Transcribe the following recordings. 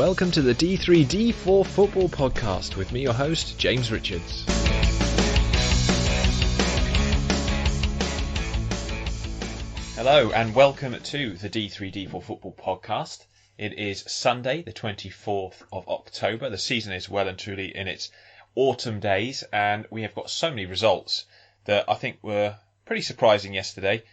welcome to the D3D4 Football Podcast with me, your host, James Richards. Hello and welcome to the D3D4 Football Podcast. It is Sunday, the 24th of October. The season is well and truly in its autumn days, and we have got so many results that I think were pretty surprising yesterday.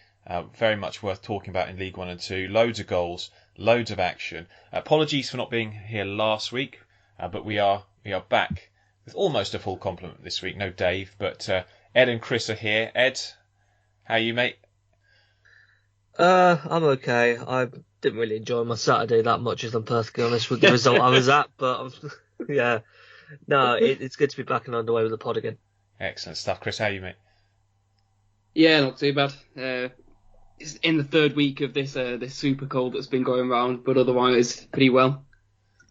Very much worth talking about in League 1 and 2. Loads of goals, loads of action. Apologies for not being here last week, but we are back with almost a full complement this week. No Dave, but Ed and Chris are here. Ed, how are you, mate? I'm okay. I didn't really enjoy my Saturday that much, if I'm perfectly honest, with the result I was at. But yeah, no, it's good to be back and underway with the pod again. Excellent stuff, Chris. How are you, mate? Yeah, not too bad. It's in the third week of this super cold that's been going around, but otherwise pretty well.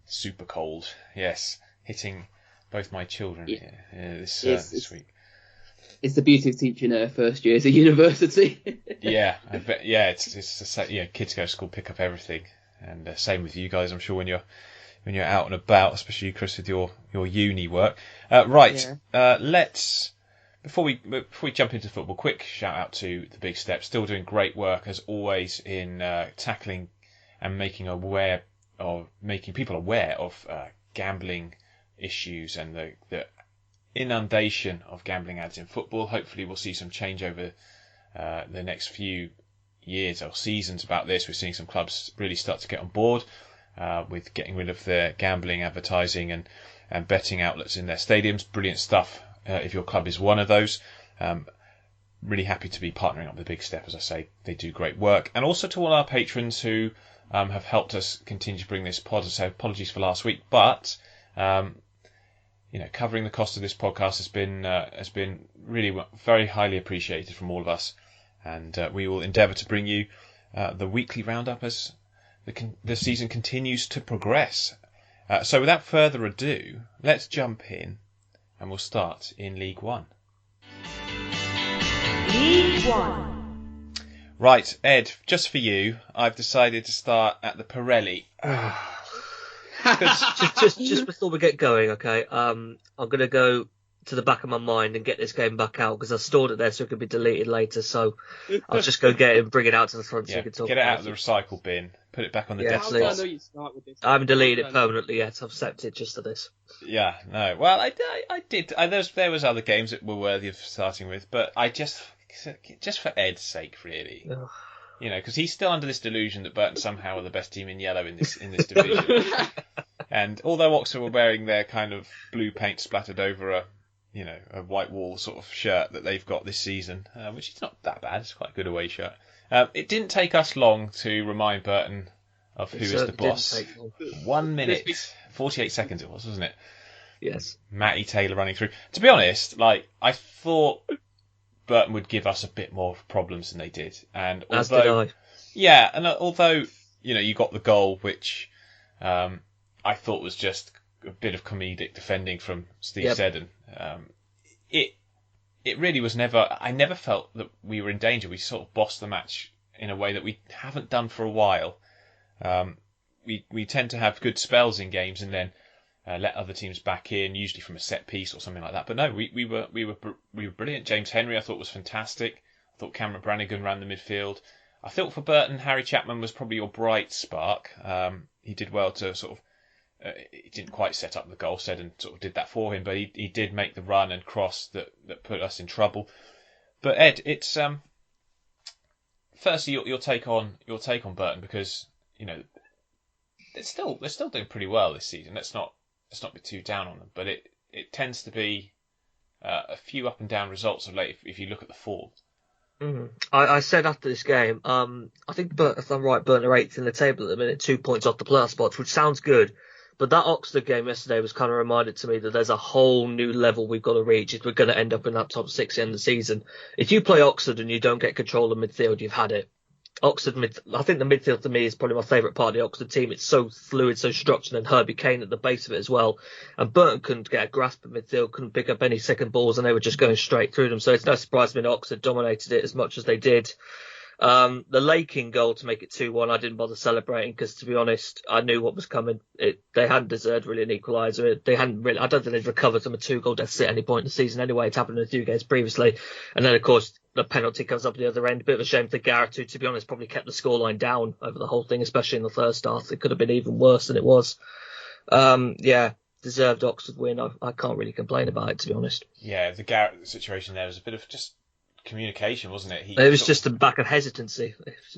Super cold, yes, hitting both my children this week. It's the beauty of teaching first years at university. Yeah, I bet. Yeah, it's kids go to school, pick up everything, and same with you guys. I'm sure when you're out and about, especially Chris with your uni work. Let's before we jump into football, quick shout out to the Big Step. Still doing great work as always in tackling and making people aware of gambling issues and the inundation of gambling ads in football. Hopefully we'll see some change over the next few years or seasons about this. We're seeing some clubs really start to get on board with getting rid of their gambling advertising and betting outlets in their stadiums. Brilliant stuff if your club is one of those. Really happy to be partnering up with Big Step. As I say, they do great work. And also to all our patrons who have helped us continue to bring this pod. So apologies for last week, but covering the cost of this podcast has been really very highly appreciated from all of us, and we will endeavour to bring you the weekly roundup as the season continues to progress. So without further ado, let's jump in, and we'll start in League 1. League 1. Right, Ed, just for you, I've decided to start at the Pirelli. just before we get going, okay, I'm going to go to the back of my mind and get this game back out because I stored it there so it could be deleted later. So I'll just go get it and bring it out to the front so you can talk get it about out of the recycle bin, put it back on the desk. I know you start with this. I haven't deleted it permanently yet. I've set it just to this. Yeah, no. Well, I did. There was other games that were worthy of starting with, but I just for Ed's sake, really. Ugh. Because he's still under this delusion that Burton somehow are the best team in yellow in this division. And although Oxford were wearing their kind of blue paint splattered over a white wall sort of shirt that they've got this season, which is not that bad, it's quite a good away shirt. It didn't take us long to remind Burton of who is the boss. 1 minute, 48 seconds it was, wasn't it? Yes. Matty Taylor running through. To be honest, I thought Burton would give us a bit more problems than they did, and as did I. Yeah, and although you got the goal, which I thought was just a bit of comedic defending from Steve Seddon. It really was never. I never felt that we were in danger. We sort of bossed the match in a way that we haven't done for a while. We tend to have good spells in games and then let other teams back in, usually from a set piece or something like that. But no, we were brilliant. James Henry, I thought, was fantastic. I thought Cameron Brannigan ran the midfield. I thought for Burton, Harry Chapman was probably your bright spark. He did well to sort of. He didn't quite set up the goal, Seddon sort of did that for him, but he did make the run and cross that put us in trouble. But Ed, it's firstly your take on Burton, because they're still doing pretty well this season. Let's not be too down on them, but it tends to be a few up and down results of late if you look at the form. Mm-hmm. I said after this game, I think if I'm right, Burton are 8th in the table at the minute, 2 points off the playoff spots, which sounds good. But that Oxford game yesterday was kind of reminded to me that there's a whole new level we've got to reach if we're going to end up in that top 6 at the end of the season. If you play Oxford and you don't get control of midfield, you've had it. I think the midfield to me is probably my favourite part of the Oxford team. It's so fluid, so structured, and Herbie Kane at the base of it as well. And Burton couldn't get a grasp of midfield, couldn't pick up any second balls, and they were just going straight through them. So it's no surprise to me that Oxford dominated it as much as they did. The Laking goal to make it 2-1, I didn't bother celebrating because, to be honest, I knew what was coming. They hadn't deserved really an equaliser. They hadn't really. I don't think they'd recovered from a 2-goal deficit at any point in the season anyway. It's happened in a few games previously, and then of course the penalty comes up the other end. Bit of a shame for Garrett, who, to be honest, probably kept the scoreline down over the whole thing, especially in the first half. It could have been even worse than it was. Deserved Oxford win. I can't really complain about it, to be honest. Yeah, the Garrett situation there was a bit of just communication, wasn't it? It was just a back of hesitancy.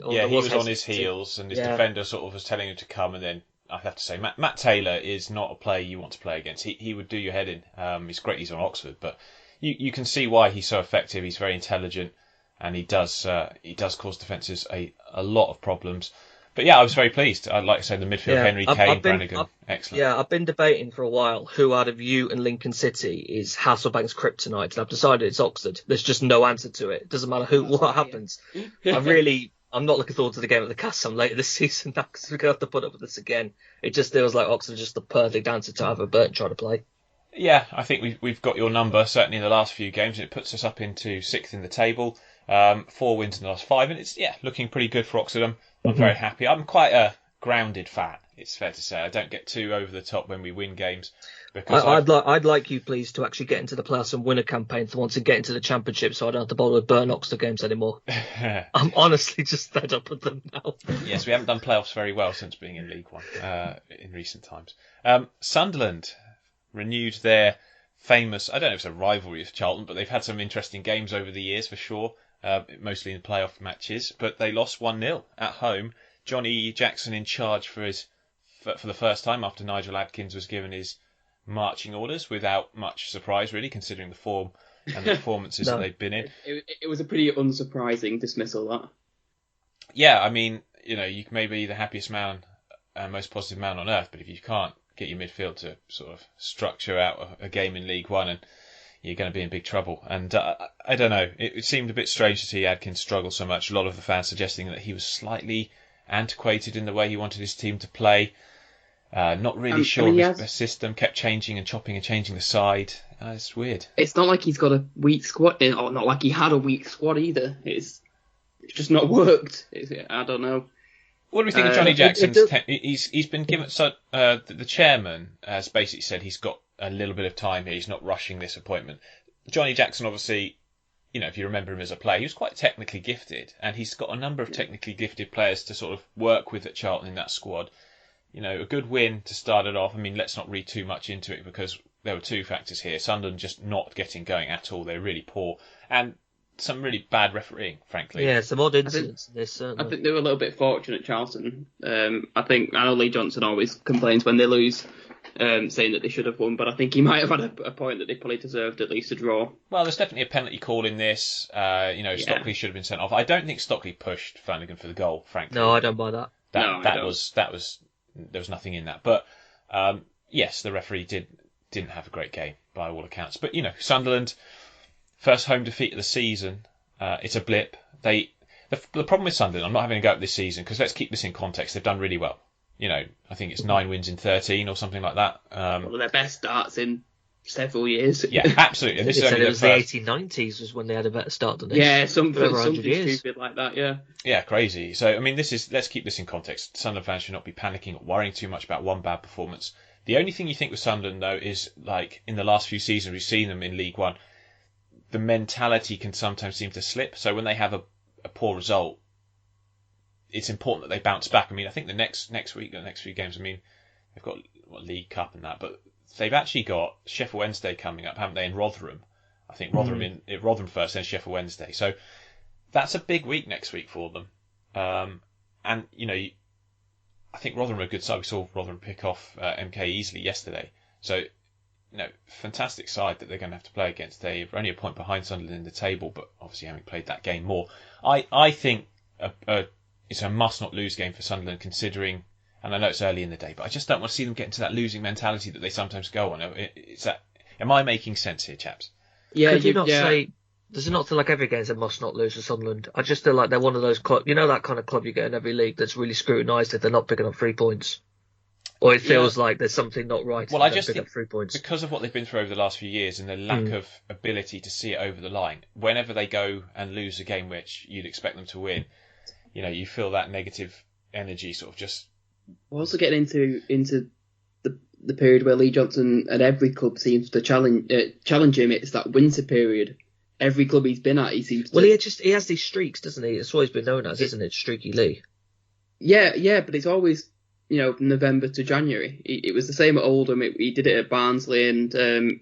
Yeah, he was on his heels, and his defender sort of was telling him to come, and then I have to say, Matt Taylor is not a player you want to play against. He would do your head in. It's great he's on Oxford, but you can see why he's so effective. He's very intelligent, and he does cause defences a lot of problems. But yeah, I was very pleased. I'd like to say the midfield, Henry, Kane, Brannigan, excellent. Yeah, I've been debating for a while who out of you and Lincoln City is Hasselbank's kryptonite, and I've decided it's Oxford. There's just no answer to it. It doesn't matter what happens. I'm not looking forward to the game at the Castle later this season now because we're going to have to put up with this again. It just feels like Oxford is just the perfect answer to have a Burton try to play. Yeah, I think we've got your number, certainly in the last few games, and it puts us up into 6th in the table. 4 wins in the last 5, and it's looking pretty good for Oxford. I'm very happy. I'm quite a grounded fan, it's fair to say. I don't get too over the top when we win games. Because I'd like you, please, to actually get into the playoffs and win a campaign for once and get into the Championship so I don't have to bother with Burton Oxford games anymore. I'm honestly just fed up with them now. Yes, we haven't done playoffs very well since being in League One in recent times. Sunderland renewed their famous, I don't know if it's a rivalry with Charlton, but they've had some interesting games over the years for sure. Mostly in playoff matches, but they lost 1-0 at home. Johnny Jackson in charge for the first time after Nigel Adkins was given his marching orders, without much surprise really, considering the form and the performances that they've been in. It was a pretty unsurprising dismissal, that. Yeah, I mean, you may be the happiest man and most positive man on earth, but if you can't get your midfield to sort of structure out a game in League One, and you're going to be in big trouble. And I don't know, it seemed a bit strange to see Adkins struggle so much. A lot of the fans suggesting that he was slightly antiquated in the way he wanted his team to play. Not really sure of his system, kept changing and chopping and changing the side. It's weird. It's not like he's got a weak squad, or not like he had a weak squad either. It's just not worked. I don't know. What do we think of Johnny Jackson's? He's been given. So the chairman has basically said he's got a little bit of time here. He's not rushing this appointment. Johnny Jackson, obviously, if you remember him as a player, he was quite technically gifted, and he's got a number of technically gifted players to sort of work with at Charlton in that squad. A good win to start it off. I mean, let's not read too much into it because there were two factors here. Sunderland just not getting going at all. They're really poor, and some really bad refereeing, frankly. Yeah, some odd incidents. I think they were a little bit fortunate, Charlton. I know Lee Johnson always complains when they lose, saying that they should have won, but I think he might have had a point that they probably deserved at least a draw. Well, there's definitely a penalty call in this. Stockley should have been sent off. I don't think Stockley pushed Flanagan for the goal, frankly. No, I don't buy that. There was nothing in that. But yes, the referee didn't have a great game by all accounts. But Sunderland, first home defeat of the season. It's a blip. The problem with Sunderland, I'm not having a go at this season because let's keep this in context. They've done really well. I think it's 9 wins in 13 or something like that. One of their best starts in several years. Yeah, absolutely. This it was the 1890s was when they had a better start than this. Yeah, something stupid like that. Yeah. Yeah, crazy. So I mean, let's keep this in context. Sunderland fans should not be panicking or worrying too much about one bad performance. The only thing you think with Sunderland though is like in the last few seasons we've seen them in League One, the mentality can sometimes seem to slip. So when they have a poor result, it's important that they bounce back. I mean, I think the next week, the next few games, I mean, they've got League Cup and that, but they've actually got Sheffield Wednesday coming up, haven't they, in Rotherham? I think Rotherham first, then Sheffield Wednesday. So that's a big week next week for them. And, I think Rotherham are a good side. We saw Rotherham pick off MK easily yesterday. So, fantastic side that they're going to have to play against. They're only a point behind Sunderland in the table, but obviously having played that game more. I think it's a must-not-lose game for Sunderland considering, and I know it's early in the day, but I just don't want to see them get into that losing mentality that they sometimes go on. Am I making sense here, chaps? Yeah, could you not say, does it not feel like every game's a must-not-lose for Sunderland? I just feel like they're one of those clubs, that kind of club you get in every league that's really scrutinised if they're not picking up 3 points. Or it feels like there's something not right if they pick up 3 points. Because of what they've been through over the last few years and their lack of ability to see it over the line, whenever they go and lose a game which you'd expect them to win, you feel that negative energy sort of just. We're also getting into the period where Lee Johnson and every club seems to challenge him. It's that winter period. Every club he's been at, he seems to. Well, he has these streaks, doesn't he? It's always been known as, isn't it, Streaky Lee? Yeah, but it's always, November to January. It was the same at Oldham. He did it at Barnsley and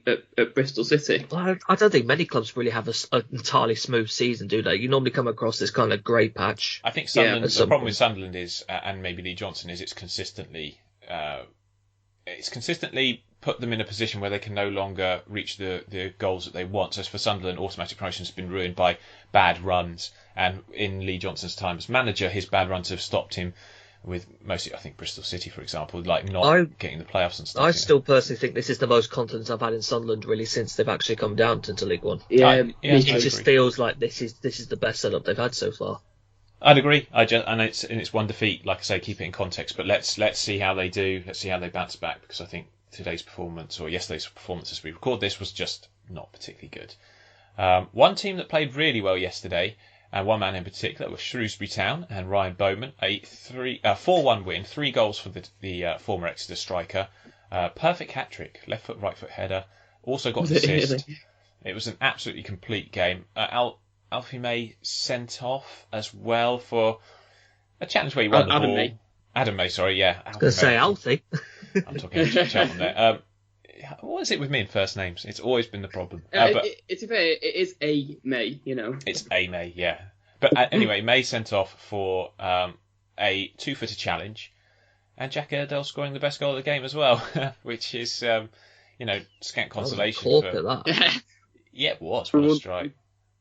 at Bristol City. Well, I don't think many clubs really have an entirely smooth season, do they? You normally come across this kind of grey patch. I think Sunderland, the problem with Sunderland is, and maybe Lee Johnson, is it's consistently put them in a position where they can no longer reach the goals that they want. So for Sunderland, automatic promotion has been ruined by bad runs. And in Lee Johnson's time as manager, his bad runs have stopped him with mostly, I think, Bristol City, for example, not getting the playoffs and stuff. I still personally think this is the most confidence I've had in Sunderland, really, since they've actually come down into League One. It just feels like this is the best setup they've had so far. I'd agree. And it's one defeat, like I say, keep it in context. But let's see how they do. Let's see how they bounce back, because I think today's performance, or yesterday's performance as we record this, was just not particularly good. One team that played really well yesterday, and one man in particular, was Shrewsbury Town and Ryan Bowman. A 4-1 win, 3 goals for the former Exeter striker. Perfect hat-trick, left foot, right foot header. Also got an assist. It was an absolutely complete game. Alfie May sent off as well for a challenge where he won the ball. Adam May, sorry, yeah. I was going to say Alfie. I'm talking Charlton there. What is it with me in first names? It's always been the problem. It is a May, It's a May, yeah. But anyway, May sent off for a 2-footer challenge, and Jack Airedale scoring the best goal of the game as well, which is, scant consolation. That. Yeah, it was. What a strike.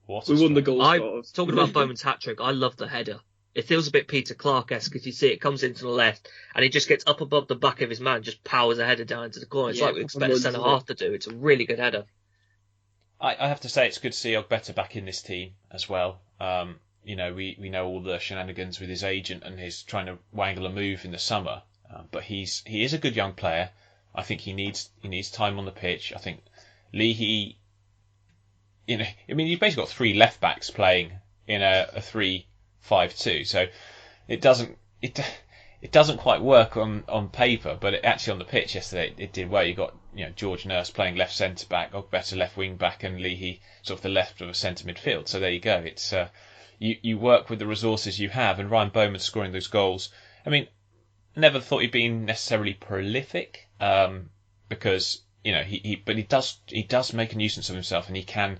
We won the goal. Talking about Bowman's hat-trick, I love the header. It feels a bit Peter Clarke-esque, as you see it comes into the left, and he just gets up above the back of his man, just powers a header down into the corner. It's like we expect a centre-half to do. It's a really good header. I have to say it's good to see Ogbeta back in this team as well. We know all the shenanigans with his agent and his trying to wangle a move in the summer, but he is a good young player. I think he needs time on the pitch. I think Leahy, you've basically got 3 left backs playing in a 3-5-2, so it doesn't quite work on paper, but actually on the pitch yesterday it did well. You got George Nurse playing left centre back, Ogbeta left wing back, and Leahy sort of the left of a centre midfield. So there you go. It's you work with the resources you have, and Ryan Bowman scoring those goals. I mean, never thought he'd been necessarily prolific, because he does make a nuisance of himself, and he can.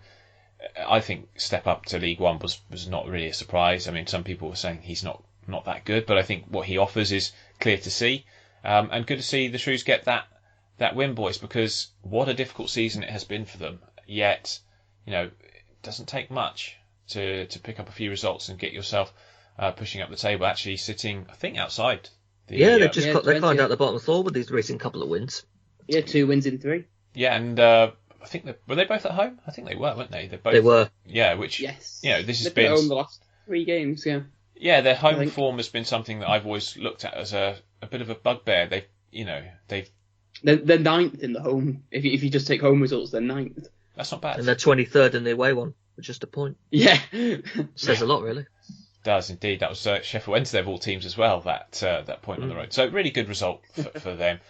I think step up to League One was not really a surprise. I mean, some people were saying he's not that good, but I think what he offers is clear to see, and good to see the Shrews get that win, boys, because what a difficult season it has been for them. Yet, it doesn't take much to pick up a few results and get yourself pushing up the table. Actually, sitting, I think, outside. They climbed out the bottom floor with these recent couple of wins. Yeah, 2 wins in 3. Yeah, and I think were they both at home? I think they were, weren't they? They were. Yeah, which yes. This has been at home the last 3 games. Yeah. Yeah, their home form has been something that I've always looked at as a bit of a bugbear. They're 9th in the home. If you just take home results, they're 9th. That's not bad. And they're 23rd in the away one, with just a point. Yeah. Says a lot, really. Does indeed. That was Sheffield Wednesday of all teams as well. That point on the road. So really good result for them.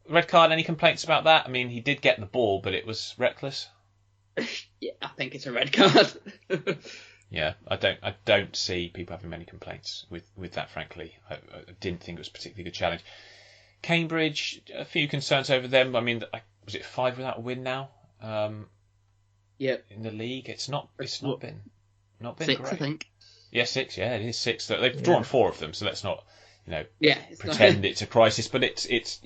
Red card. Any complaints about that? I mean, he did get the ball, but it was reckless. Yeah, I think it's a red card. Yeah, I don't see people having many complaints with that. Frankly, I didn't think it was a particularly good challenge. Cambridge, a few concerns over them. I mean, was it 5 without a win now? Yeah. In the league, it's not been 6, great. I think. Yeah, 6. Yeah, it is 6. They've drawn 4 of them, so let's not pretend it's a crisis. But it's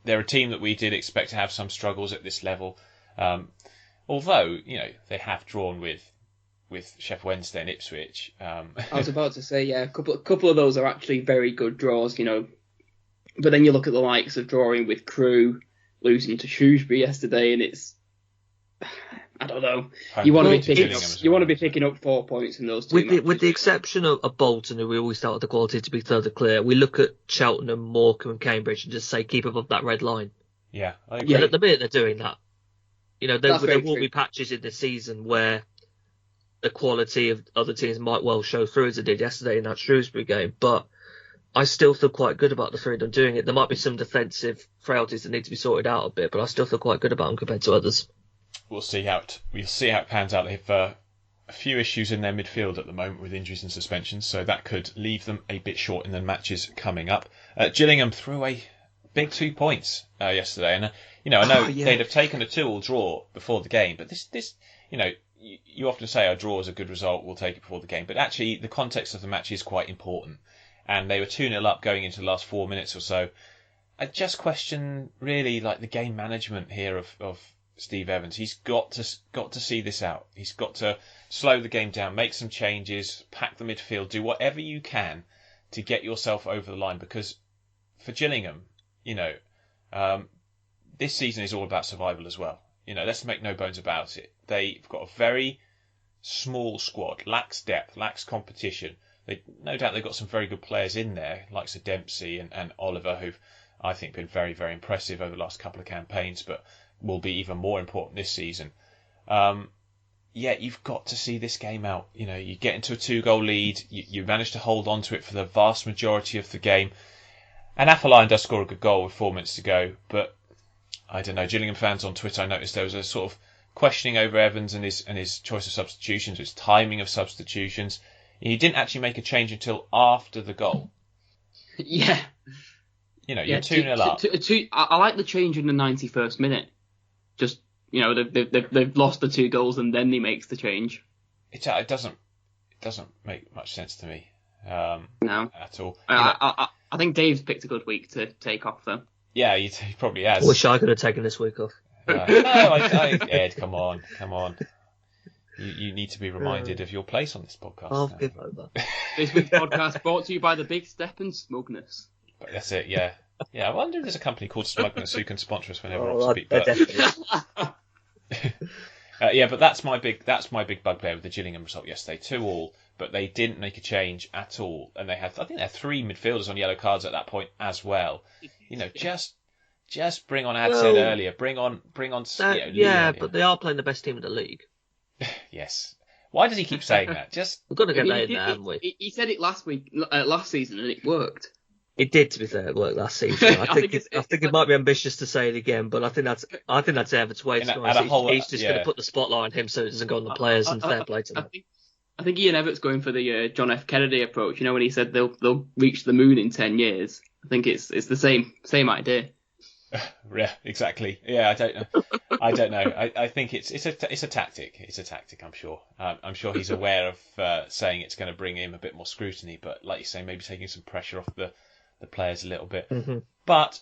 they're a team that we did expect to have some struggles at this level. Although they have drawn with Sheffield Wednesday and Ipswich. I was about to say, yeah, a couple of those are actually very good draws, But then you look at the likes of drawing with Crewe, losing to Shrewsbury yesterday, and it's, I don't know. You want to be picking up 4 points in those 2 matches. With the exception of Bolton, who we always thought had the quality to be third or clear, we look at Cheltenham, Morecambe, and Cambridge and just say keep above that red line. Yeah, I agree. And at the minute they're doing that. There will be patches in the season where the quality of other teams might well show through as it did yesterday in that Shrewsbury game. But I still feel quite good about the three of them doing it. There might be some defensive frailties that need to be sorted out a bit, but I still feel quite good about them compared to others. We'll see how it pans out. They've a few issues in their midfield at the moment with injuries and suspensions, so that could leave them a bit short in the matches coming up. Gillingham threw away big 2 points yesterday, and I know they'd have taken a 2-2 draw before the game, but this you often say a draw is a good result, we'll take it before the game, but actually the context of the match is quite important, and they were 2-0 up going into the last 4 minutes or so. I just question really like the game management here of Steve Evans. He's got to see this out. He's got to slow the game down, make some changes, pack the midfield, do whatever you can to get yourself over the line, because for Gillingham, this season is all about survival as well. Let's make no bones about it. They've got a very small squad, lacks depth, lacks competition. No doubt they've got some very good players in there, like Sir Dempsey and Oliver, who've, I think, been very, very impressive over the last couple of campaigns, but will be even more important this season. You've got to see this game out. You get into a 2-goal lead, you manage to hold on to it for the vast majority of the game. And Afolayan does score a good goal with 4 minutes to go, but I don't know. Gillingham fans on Twitter, I noticed there was a sort of questioning over Evans and his choice of substitutions, his timing of substitutions. He didn't actually make a change until after the goal. Yeah. You're 2-0 up. I like the change in the 91st minute. Just, they've lost the 2 goals and then he makes the change. It doesn't make much sense to me. No. At all. I think Dave's picked a good week to take off, though. Yeah, he probably has. I wish I could have taken this week off. Ed, come on. You need to be reminded of your place on this podcast. I'll give over. This week's podcast brought to you by the Big Step and Smugness. But that's it, yeah. Yeah, I wonder if there's a company called Smugness who can sponsor us whenever Oh, I speak. But that's my big bugbear with the Gillingham result yesterday. 2-2, but they didn't make a change at all, and I think they had 3 midfielders on yellow cards at that point as well. Just bring on Adson earlier. Bring on. But they are playing the best team in the league. Yes. Why does he keep saying that? We're going to get that in there, haven't we? He said it last season, and it worked. It did, to be fair, it worked last season. I think it might be ambitious to say it again, but I think that's Everton's way. He's just going to put the spotlight on him so it doesn't go on the players, and fair play to them. I think Ian Everett's going for the John F. Kennedy approach. When he said they'll reach the moon in 10 years. I think it's the same idea. Yeah, exactly. Yeah, I don't know. I think it's a tactic. It's a tactic. I'm sure. I'm sure he's aware of saying it's going to bring him a bit more scrutiny, but like you say, maybe taking some pressure off the players a little bit. Mm-hmm. But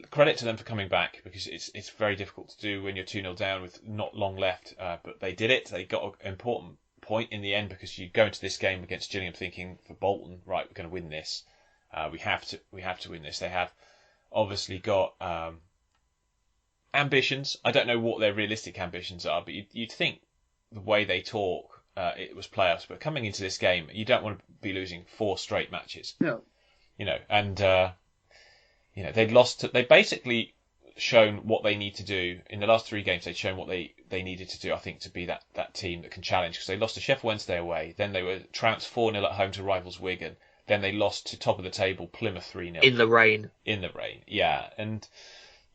credit to them for coming back, because it's very difficult to do when you're 2-0 down with not long left. But they did it. They got an important point in the end, because you go into this game against Gillingham thinking for Bolton, right, we're going to win this. We have to win this. They have obviously got ambitions. I don't know what their realistic ambitions are, but you'd think the way they talk, it was playoffs. But coming into this game, you don't want to be losing 4 straight matches. No. They'd lost. They basically shown what they need to do in the last 3 games. They'd shown what they needed to do, I think, to be that team that can challenge. Because they lost to Sheffield Wednesday away, then they were trounced 4-0 at home to rivals Wigan. Then they lost to top of the table Plymouth 3-0. In the rain, yeah. And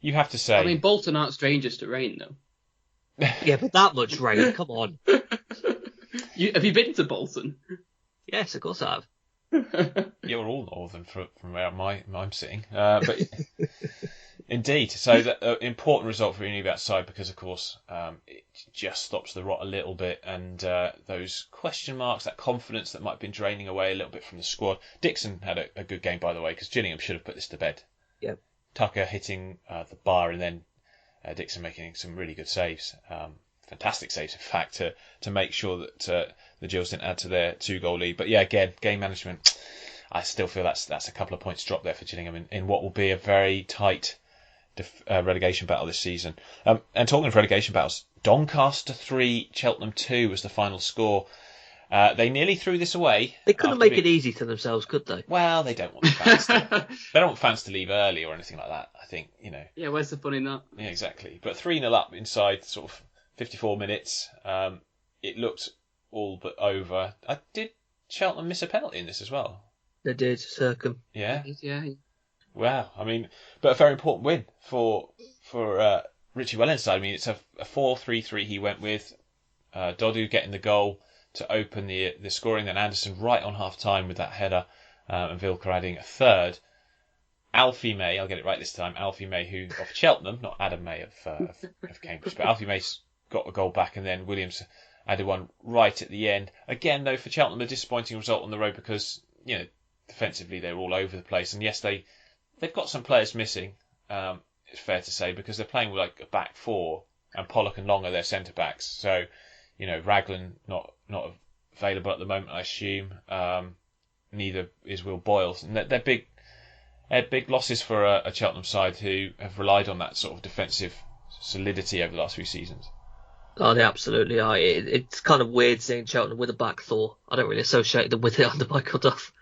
you have to say... I mean, Bolton aren't strangers to rain, though. Yeah, but that much rain, come on. Have you been to Bolton? Yes, of course I have. Yeah, we're all northern from where I'm sitting. But indeed, so the important result for Univ outside, because, of course, it just stops the rot a little bit, and those question marks, that confidence that might have been draining away a little bit from the squad. Dixon had a good game, by the way, because Gillingham should have put this to bed. Yeah. Tucker hitting the bar, and then Dixon making some really good saves. Fantastic saves, in fact, to make sure that the Gills didn't add to their 2-goal lead. But yeah, again, game management, I still feel that's a couple of points drop there for Gillingham in what will be a very tight relegation battle this season. And talking of relegation battles, Doncaster 3, Cheltenham 2 was the final score. They nearly threw this away. They couldn't make it easy for themselves, could they? Well, they don't want the fans they don't want fans to leave early or anything like that, I think, Yeah, where's the fun in that? Yeah, exactly. But 3-0 up inside sort of 54 minutes. It looked all but over. Did Cheltenham miss a penalty in this as well? They did, Circum. Yeah. Yeah. Wow. I mean, but a very important win for Richie Wellens' side. I mean, it's a 4-3-3 he went with. Dodu getting the goal to open the scoring, then Anderson right on half time with that header, and Vilka adding a third. Alfie May, I'll get it right this time. Alfie May, who of Cheltenham, not Adam May of Cambridge, but Alfie May's got a goal back, and then Williams added one right at the end. Again, though, for Cheltenham, a disappointing result on the road because defensively they're all over the place, and yes, they've got some players missing. It's fair to say because they're playing with like a back four, and Pollock and Long are their centre backs. So, Raglan not available at the moment, I assume. Neither is Will Boyles, and they're big losses for a Cheltenham side who have relied on that sort of defensive solidity over the last few seasons. Oh, they absolutely are. It's kind of weird seeing Cheltenham with a back four. I don't really associate them with it under Michael Duff.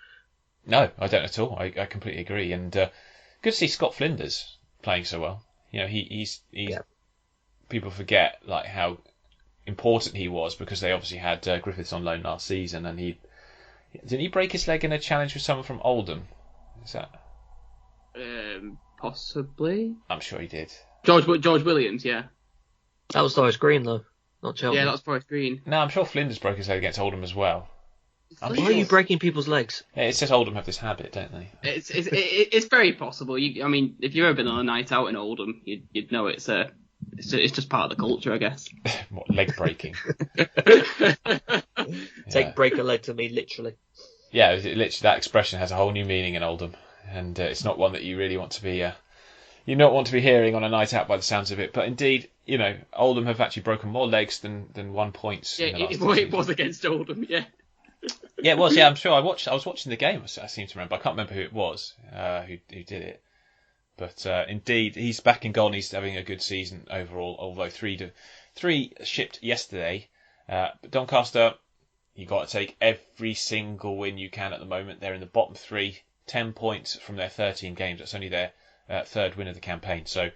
No, I don't at all. I completely agree. And good to see Scott Flinders playing so well. He's people forget like how important he was because they obviously had Griffiths on loan last season, and didn't he break his leg in a challenge with someone from Oldham? Is that? Possibly. I'm sure he did. George Williams, yeah. That was Forest Green, though, not Cheltenham. Yeah, that was Forest Green. No, I'm sure Flinders broke his leg against Oldham as well. Why are you breaking people's legs? Yeah, it says Oldham have this habit, don't they? It's very possible. I mean, if you've ever been on a night out in Oldham, you'd know it's just part of the culture, I guess. What, leg breaking? Take break a leg to me, literally. Yeah, literally that expression has a whole new meaning in Oldham, and it's not one that you really want to be. You not want to be hearing on a night out by the sounds of it. But indeed, Oldham have actually broken more legs than 1 point. Yeah, it was against Oldham. Yeah. Yeah, it was. Yeah, I'm sure. I was watching the game. I seem to remember. I can't remember who it was who did it. But indeed, he's back in goal and he's having a good season overall. Although three shipped yesterday. But Doncaster, you got to take every single win you can at the moment. They're in the bottom three, 10 points from their 13 games. That's only their third win of the campaign. So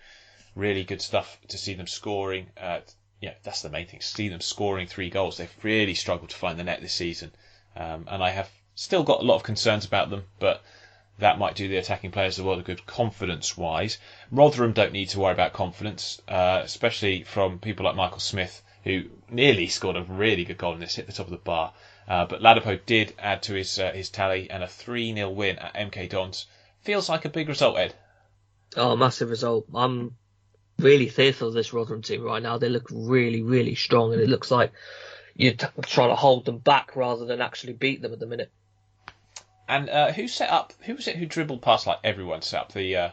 really good stuff to see them scoring. That's the main thing. See them scoring 3 goals. They've really struggled to find the net this season. And I have still got a lot of concerns about them, but that might do the attacking players a lot of good confidence-wise. Rotherham don't need to worry about confidence, especially from people like Michael Smith, who nearly scored a really good goal in this, hit the top of the bar. But Ladapo did add to his tally, and a 3-0 win at MK Dons feels like a big result, Ed. Oh, massive result. I'm really fearful of this Rotherham team right now. They look really, really strong, and it looks like you're trying to hold them back rather than actually beat them at the minute. And who was it who dribbled past like everyone, set up the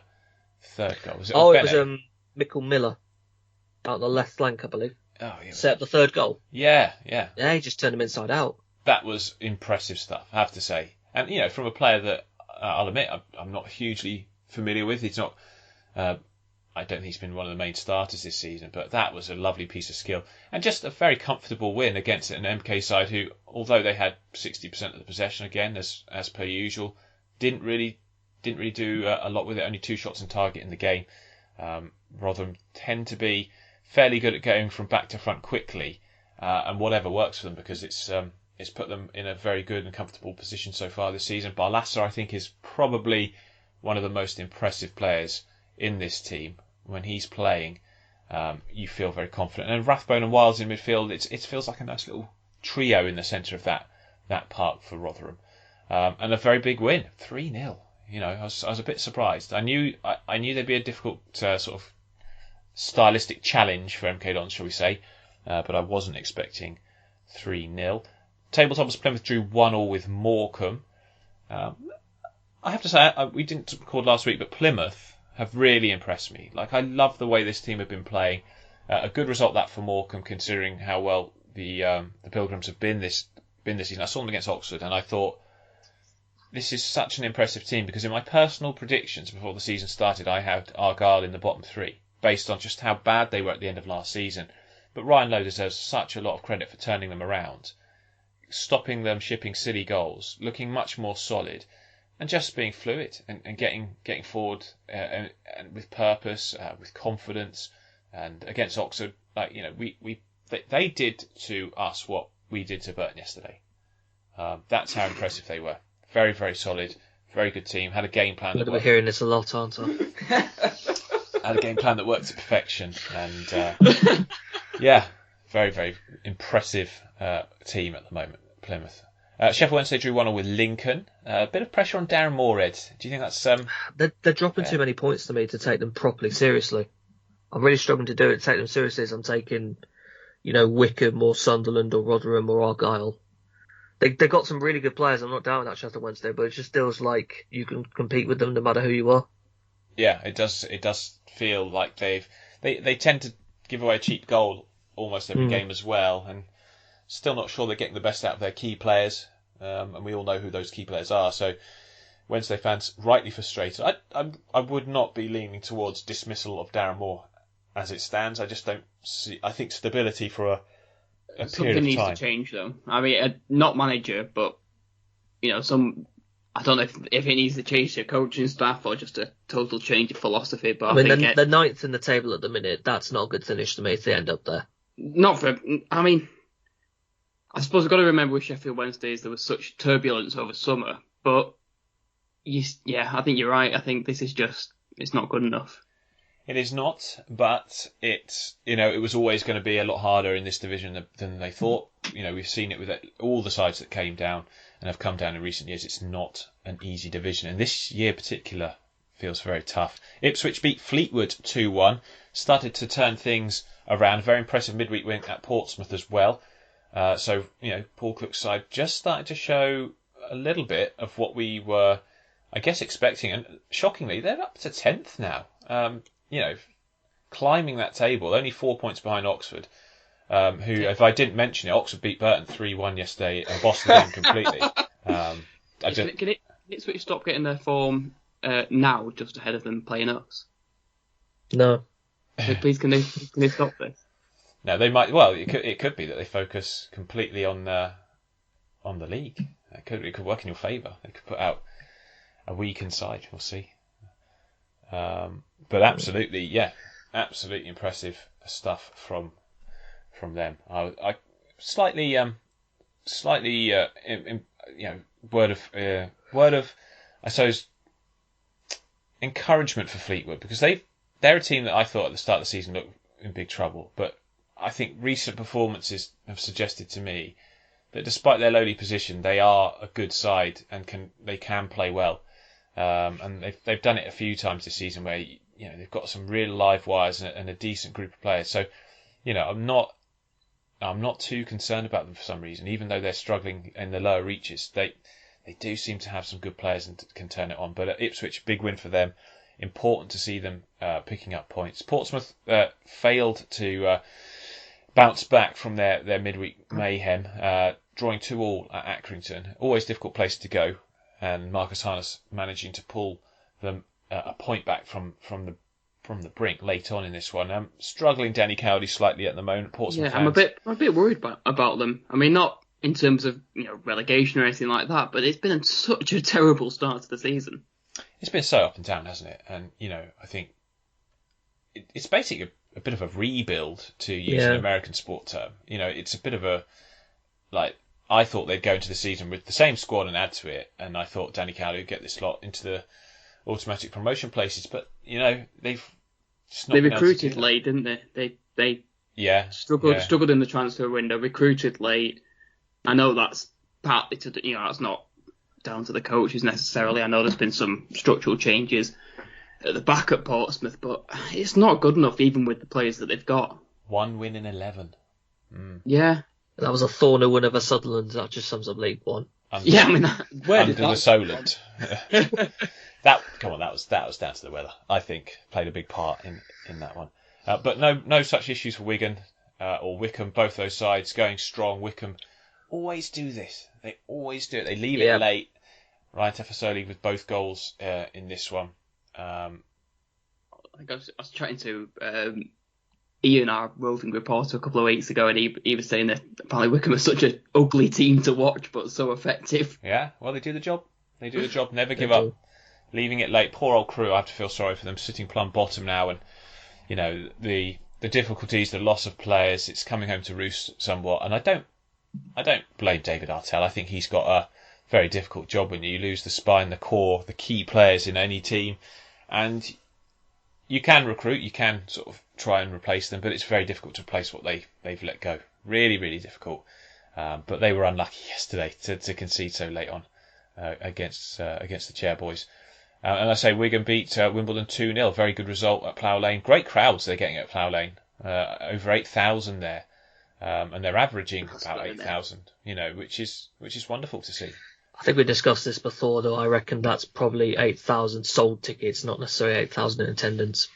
third goal? Was it it was Michael Miller out on the left flank, I believe. Oh, yeah. Set up the third goal. Yeah. Yeah, he just turned him inside out. That was impressive stuff, I have to say. And, from a player that I'll admit I'm not hugely familiar with. He's not... I don't think he's been one of the main starters this season, but that was a lovely piece of skill. And just a very comfortable win against an MK side who, although they had 60% of the possession again, as per usual, didn't really do a lot with it. Only 2 shots on target in the game. Rotherham tend to be fairly good at going from back to front quickly, and whatever works for them because it's put them in a very good and comfortable position so far this season. Barlaser, I think, is probably one of the most impressive players in this team. When he's playing, you feel very confident. And Rathbone and Wiles in midfield, it feels like a nice little trio in the centre of that park for Rotherham. And a very big win, 3-0. I was a bit surprised. I knew there'd be a difficult sort of stylistic challenge for MK Dons, shall we say, but I wasn't expecting 3-0. Tabletoppers Plymouth drew 1-1 with Morecambe. I have to say, we didn't record last week, but Plymouth have really impressed me. Like, I love the way this team have been playing. A good result that for Morecambe, considering how well the Pilgrims have been this season. I saw them against Oxford, and I thought this is such an impressive team because in my personal predictions before the season started, I had Argyle in the bottom 3 based on just how bad they were at the end of last season. But Ryan Lowe deserves such a lot of credit for turning them around, stopping them shipping silly goals, looking much more solid. And just being fluid and getting forward and with purpose, with confidence, and against Oxford, they did to us what we did to Burton yesterday. That's how impressive they were. Very, very solid. Very good team. Had a game plan. I'm going to be hearing this a lot, aren't I? Had a game plan that worked to perfection. And yeah, very, very impressive team at the moment, Plymouth. Sheffield Wednesday drew 1-1 with Lincoln. A bit of pressure on Darren Moorhead. Do you think that's... They're dropping too many points to me to take them properly seriously. I'm really struggling to do it, take them seriously as I'm taking, Wickham or Sunderland or Rotherham or Argyle. They got some really good players. I'm not doubting that Sheffield Wednesday, but it just feels like you can compete with them no matter who you are. Yeah, it does. It does feel like they tend to give away a cheap goal almost every game as well, and still not sure they're getting the best out of their key players. And we all know who those key players are. So Wednesday fans rightly frustrated. I would not be leaning towards dismissal of Darren Moore as it stands. I just don't see. I think stability for a period Something of needs time. to change, though. I mean, not manager, but I don't know if it needs to change their coaching staff or just a total change of philosophy. But I mean, the ninth in the table at the minute, that's not a good finish to me if they end up there. I suppose I've got to remember with Sheffield Wednesdays there was such turbulence over summer, but I think you're right. I think this is it's not good enough. It is not, but it was always going to be a lot harder in this division than they thought. We've seen it with all the sides that came down and have come down in recent years. It's not an easy division, and this year in particular feels very tough. Ipswich beat Fleetwood 2-1, started to turn things around. Very impressive midweek win at Portsmouth as well. So Paul Cook's side just started to show a little bit of what we were, I guess, expecting, and shockingly, they're up to 10th now. Climbing that table, only 4 points behind Oxford, who, if I didn't mention it, Oxford beat Burton 3-1 yesterday and bossed the game completely. Can Ipswich stop getting their form now, just ahead of them playing us? No. So please, can they stop this? No, they might. Well, it could be that they focus completely on the league. It could work in your favour. They could put out a weakened side. We'll see. But absolutely impressive stuff from them. I slightly word of I suppose encouragement for Fleetwood, because they're a team that I thought at the start of the season looked in big trouble, but I think recent performances have suggested to me that despite their lowly position, they are a good side and they can play well. And they've done it a few times this season where they've got some real live wires and a decent group of players. So I'm not too concerned about them for some reason, even though they're struggling in the lower reaches. They do seem to have some good players and can turn it on. But at Ipswich, big win for them. Important to see them picking up points. Portsmouth failed to bounce back from their midweek mayhem, drawing 2-2 at Accrington. Always a difficult place to go. And Marcus Harness managing to pull them a point back from the brink late on in this one. Struggling Danny Cowley slightly at the moment. Portsmouth I'm fans. a bit worried about them. I mean, not in terms of relegation or anything like that, but it's been such a terrible start to the season. It's been so up and down, hasn't it? And I think it's basically a bit of a rebuild, to use an American sport term. It's a bit of a I thought they'd go into the season with the same squad and add to it, and I thought Danny Cowley would get this lot into the automatic promotion places, but they've just not they been able to recruited do that. late, didn't they? They struggled struggled in the transfer window, recruited late. I know that's partly that's not down to the coaches necessarily. I know there's been some structural changes at the back at Portsmouth, but it's not good enough even with the players that they've got. 1 win in 11. Yeah. That was a 4-0 win over Sunderland. That just sums up League One. Yeah, I mean, where under did that the Solent. That was down to the weather. I think played a big part in that one. But no such issues for Wigan or Wickham. Both those sides going strong. Wickham always do this. They always do it. They leave it late. Ryan Tefasoli with both goals in this one. I think I was chatting to Ian, our roving reporter, a couple of weeks ago, and he was saying that apparently Wickham are such an ugly team to watch, but so effective. Yeah, well, they do the job. They do the job. Never give up. Leaving it late. Poor old Crew. I have to feel sorry for them, sitting plumb bottom now, and the difficulties, the loss of players, it's coming home to roost somewhat. And I don't I don't blame David Artell. I think he's got a very difficult job when you lose the spine, the core, the key players in any team. And you can recruit, you can sort of try and replace them, but it's very difficult to replace what they've let go. Really, really difficult. But they were unlucky yesterday to concede so late on against the Chairboys. And I say Wigan beat Wimbledon 2-0. Very good result at Plough Lane. Great crowds they're getting at Plough Lane. Over 8,000 there. And they're averaging about 8,000, which is wonderful to see. I think we discussed this before, though. I reckon that's probably 8,000 sold tickets, not necessarily 8,000 in attendance.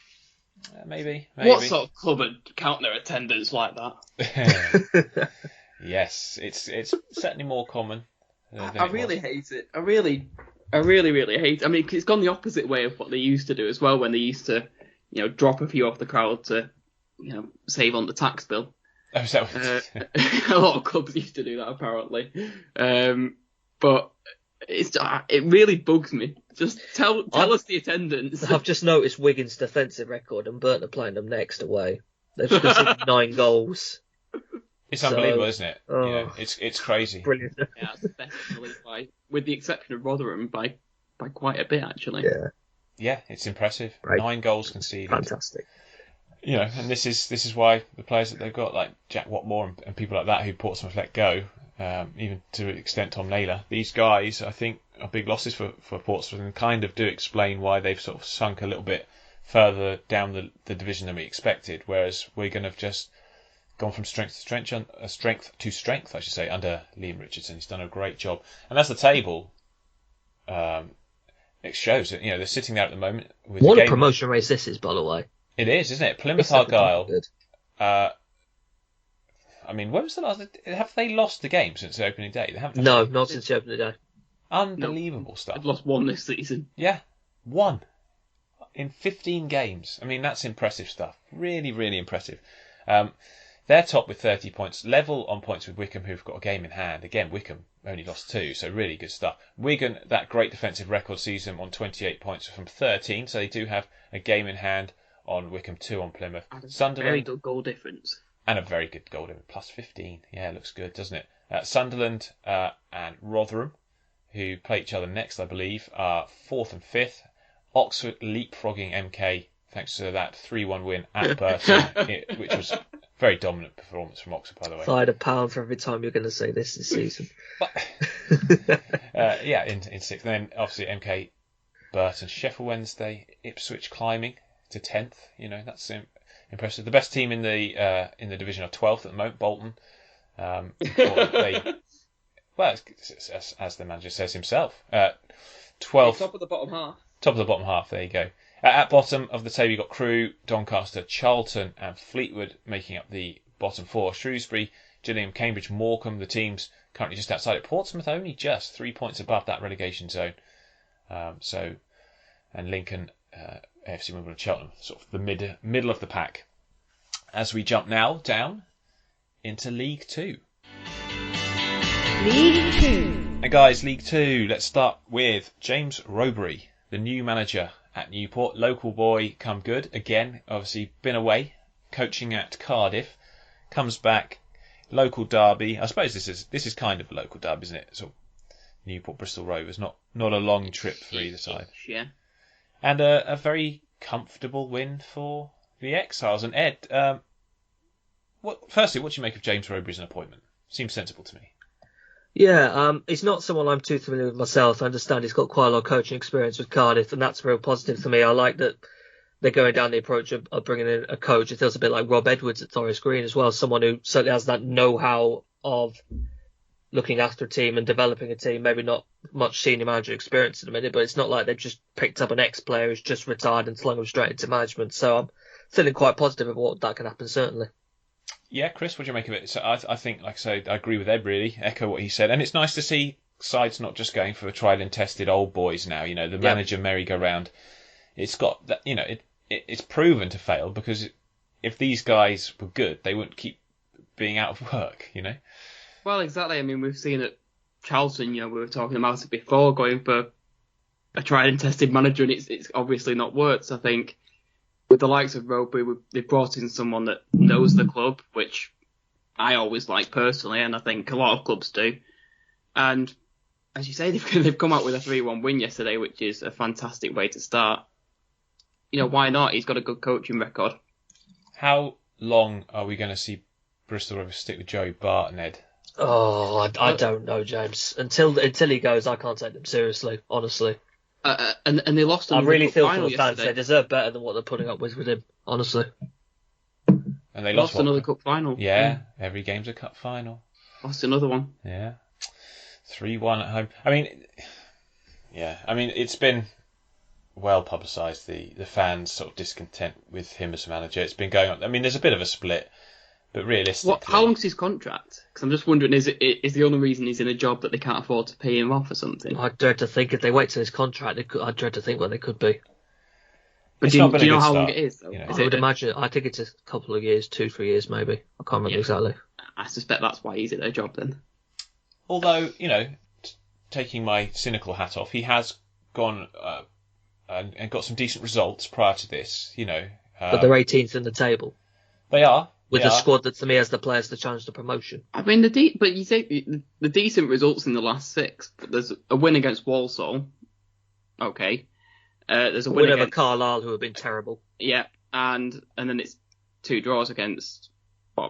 Maybe. What sort of club would count their attendance like that? Yes, it's certainly more common. I really hate it. I really hate it. I mean, it's gone the opposite way of what they used to do as well, when they used to, drop a few off the crowd to, save on the tax bill. Oh, is that what a lot of clubs used to do that, apparently. But it really bugs me. Just tell us the attendance. I've just noticed Wigan's defensive record, and Burton are playing them next away. They've conceded 9 goals. It's unbelievable, isn't it? It's crazy. Brilliant. Yeah, especially with the exception of Rotherham by quite a bit, actually. Yeah, it's impressive. Right. 9 goals conceded. Fantastic. And this is why the players that they've got, like Jack Watmore and people like that, who Portsmouth let go, even to an extent Tom Naylor, these guys, I think, are big losses for Portsmouth, and kind of do explain why they've sort of sunk a little bit further down the division than we expected, whereas Wigan have just gone from strength to strength, I should say, under Liam Richardson. He's done a great job. And as the table, it shows that, they're sitting there at the moment. What a promotion race this is, by the way. It is, isn't it? Plymouth Argyle. When was the last? Have they lost the game since the opening day? They haven't. No, not since the opening day. Unbelievable stuff. They've lost 1 this season. Yeah, 1 in 15 games. I mean, that's impressive stuff. Really, really impressive. They're top with 30 points, level on points with Wycombe, who've got a game in hand. Again, Wycombe only lost 2, so really good stuff. Wigan, that great defensive record, sees them on 28 points from 13, so they do have a game in hand on Wycombe, 2 on Plymouth. Sunderland, very good goal difference. And a very good goal difference, plus 15. Yeah, it looks good, doesn't it? Sunderland and Rotherham, who play each other next, I believe, are 4th and 5th. Oxford leapfrogging MK, thanks to that 3-1 win at Burton, which was very dominant performance from Oxford, by the way. If I had £1 for every time you're going to say this season. In 6th. And then, obviously, MK, Burton, Sheffield Wednesday, Ipswich climbing to 10th. That's impressive. The best team in the division are 12th at the moment, Bolton. As the manager says himself, 12th. Top of the bottom half. Top of the bottom half, there you go. At bottom of the table, you've got Crewe, Doncaster, Charlton and Fleetwood making up the bottom 4. Shrewsbury, Gillingham, Cambridge, Morecambe, the teams currently just outside it. Portsmouth only just 3 points above that relegation zone. And Lincoln, AFC Wimbledon and Cheltenham, sort of the middle of the pack. As we jump now down into League 2. League 2. And guys, League 2, let's start with James Rowberry, the new manager at Newport. Local boy come good. Again, obviously been away, coaching at Cardiff. Comes back, local derby. I suppose this is kind of a local derby, isn't it? Sort of Newport, Bristol Rovers, not a long trip for either side. Yeah. And a very comfortable win for the Exiles. And Ed, firstly, what do you make of James Rowberry as an appointment? Seems sensible to me. Yeah, he's not someone I'm too familiar with myself. I understand he's got quite a lot of coaching experience with Cardiff, and that's real positive for me. I like that they're going down the approach of bringing in a coach. It feels a bit like Rob Edwards at Forest Green as well, someone who certainly has that know-how of looking after a team and developing a team. Maybe not much senior manager experience in a minute, but it's not like they've just picked up an ex-player who's just retired and slung him straight into management. So I'm feeling quite positive about what that can happen, certainly. Yeah, Chris, what do you make of it? So I think, like I say, I agree with Ed, really. Echo what he said. And it's nice to see sides not just going for tried and tested old boys now. The manager merry-go-round. It's got that, it's proven to fail, because if these guys were good, they wouldn't keep being out of work, Well, exactly. I mean, we've seen at Charlton, we were talking about it before, going for a tried and tested manager, and it's obviously not worked. So I think with the likes of Rowberry, they've brought in someone that knows the club, which I always like personally, and I think a lot of clubs do. And as you say, they've come out with a 3-1 win yesterday, which is a fantastic way to start. Why not? He's got a good coaching record. How long are we going to see Bristol Rovers stick with Joe Barton, Ed? Oh, I don't know, James. Until he goes, I can't take them seriously, honestly. And they lost. I really feel for the the fans. They deserve better than what they're putting up with him, honestly. And they lost another cup final. Yeah, every game's a cup final. Lost another one. Yeah, 3-1 at home. I mean, it's been well publicised, the fans' sort of discontent with him as manager. It's been going on. I mean, there's a bit of a split, but realistically... How long's his contract? Because I'm just wondering, is the only reason he's in a job that they can't afford to pay him off or something? I dread to think if they wait till his contract, I dread to think what they could be. But do you know how long it is, though? I would imagine, I think it's a couple of years, 2-3 years maybe. I can't remember exactly. I suspect that's why he's in a job then. Although, taking my cynical hat off, he has gone... and got some decent results prior to this, But they're 18th in the table. They are. With a squad that, to me, has the players to challenge the promotion. I mean, but you say the decent results in the last 6. But there's a win against Walsall. Okay. There's a win over Carlisle, who have been terrible. Yeah, and then it's 2 draws against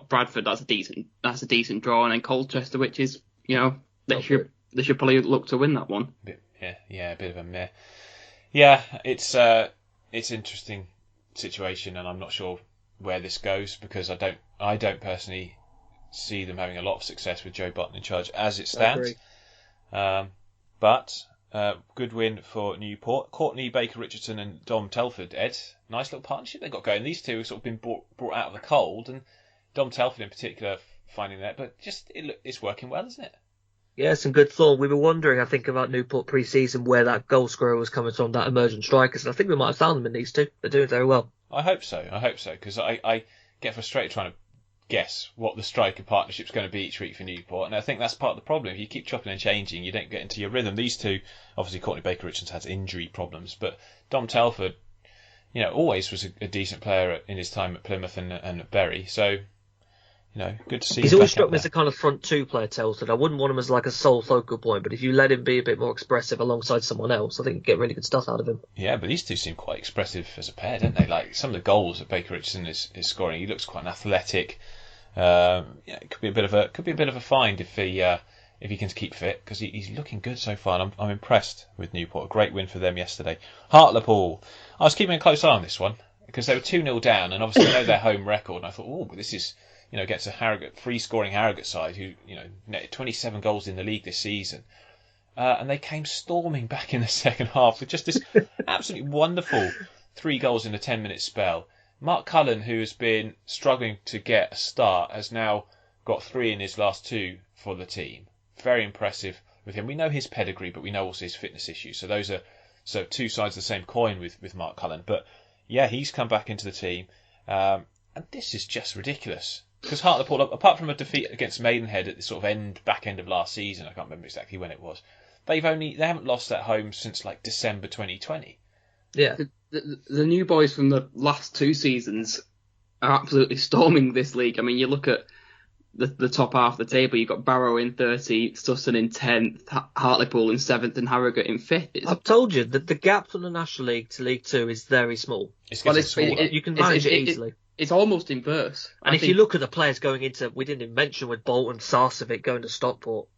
Bradford. That's a decent draw, and then Colchester, which is they should probably look to win that one. A bit of a meh. Yeah, it's interesting situation, and I'm not sure where this goes because I don't personally see them having a lot of success with Joe Barton in charge as it stands. But good win for Newport. Courtney Baker-Richardson and Dom Telford, Ed, nice little partnership they got going. These two have sort of been brought out of the cold, and Dom Telford in particular finding that, but just it's working well, isn't it? Yeah, some good thought. We were wondering, I think, about Newport pre-season where that goal scorer was coming from, that emergent strikers. And I think we might have found them in these two. They're doing very well. I hope so, because I get frustrated trying to guess what the striker partnership's going to be each week for Newport. And I think that's part of the problem. If you keep chopping and changing, you don't get into your rhythm. These two, obviously Courtney Baker-Richardson has injury problems, but Dom Telford, always was a decent player in his time at Plymouth and at Bury. So... good to see. He's always struck me as a kind of front 2 player, Telford. I wouldn't want him as like a sole focal point, but if you let him be a bit more expressive alongside someone else, I think you get really good stuff out of him. Yeah, but these two seem quite expressive as a pair, don't they? Like some of the goals that Baker Richardson is scoring, he looks quite athletic. It could be a bit of a find if he can keep fit because he's looking good so far. And I'm impressed with Newport. A great win for them yesterday. Hartlepool. I was keeping a close eye on this one because they were 2-0 down, and obviously know their home record. And I thought, but this is. Against a Harrogate, free-scoring Harrogate side who, netted 27 goals in the league this season. And they came storming back in the second half with just this absolutely wonderful 3 goals in a 10-minute spell. Mark Cullen, who has been struggling to get a start, has now got 3 in his last 2 for the team. Very impressive with him. We know his pedigree, but we know also his fitness issues. So those are 2 sides of the same coin with Mark Cullen. But, yeah, he's come back into the team. And this is just ridiculous. Because Hartlepool, apart from a defeat against Maidenhead at the sort of back end of last season, I can't remember exactly when it was, they haven't lost at home since like December 2020. Yeah. The new boys from the last 2 seasons are absolutely storming this league. I mean, you look at the top half of the table, you've got Barrow in 13th, Sutton in 10th, Hartlepool in 7th, and Harrogate in 5th. I've told you that the gap from the National League to League 2 is very small. You can manage it easily. It's almost inverse. And if you look at the players going into, we didn't even mention with Bolton, Sarcevic going to Stockport.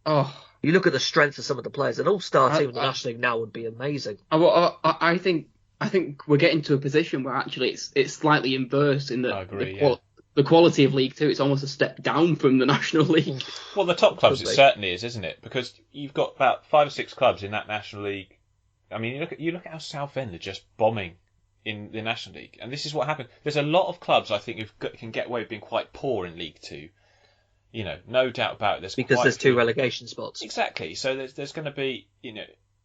Oh, you look at the strength of some of the players. An all-star team in the National League now would be amazing. I think we're getting to a position where actually it's slightly inverse in the quality of League 2. It's almost a step down from the National League. Well, the top clubs it certainly is, isn't it? Because you've got about 5 or 6 clubs in that National League. I mean, you look at how Southend are just bombing in the National League, and this is what happened. There's a lot of clubs I think who can get away with being quite poor in League 2. No doubt about it. There's 2 relegation spots. Exactly. So there's going to be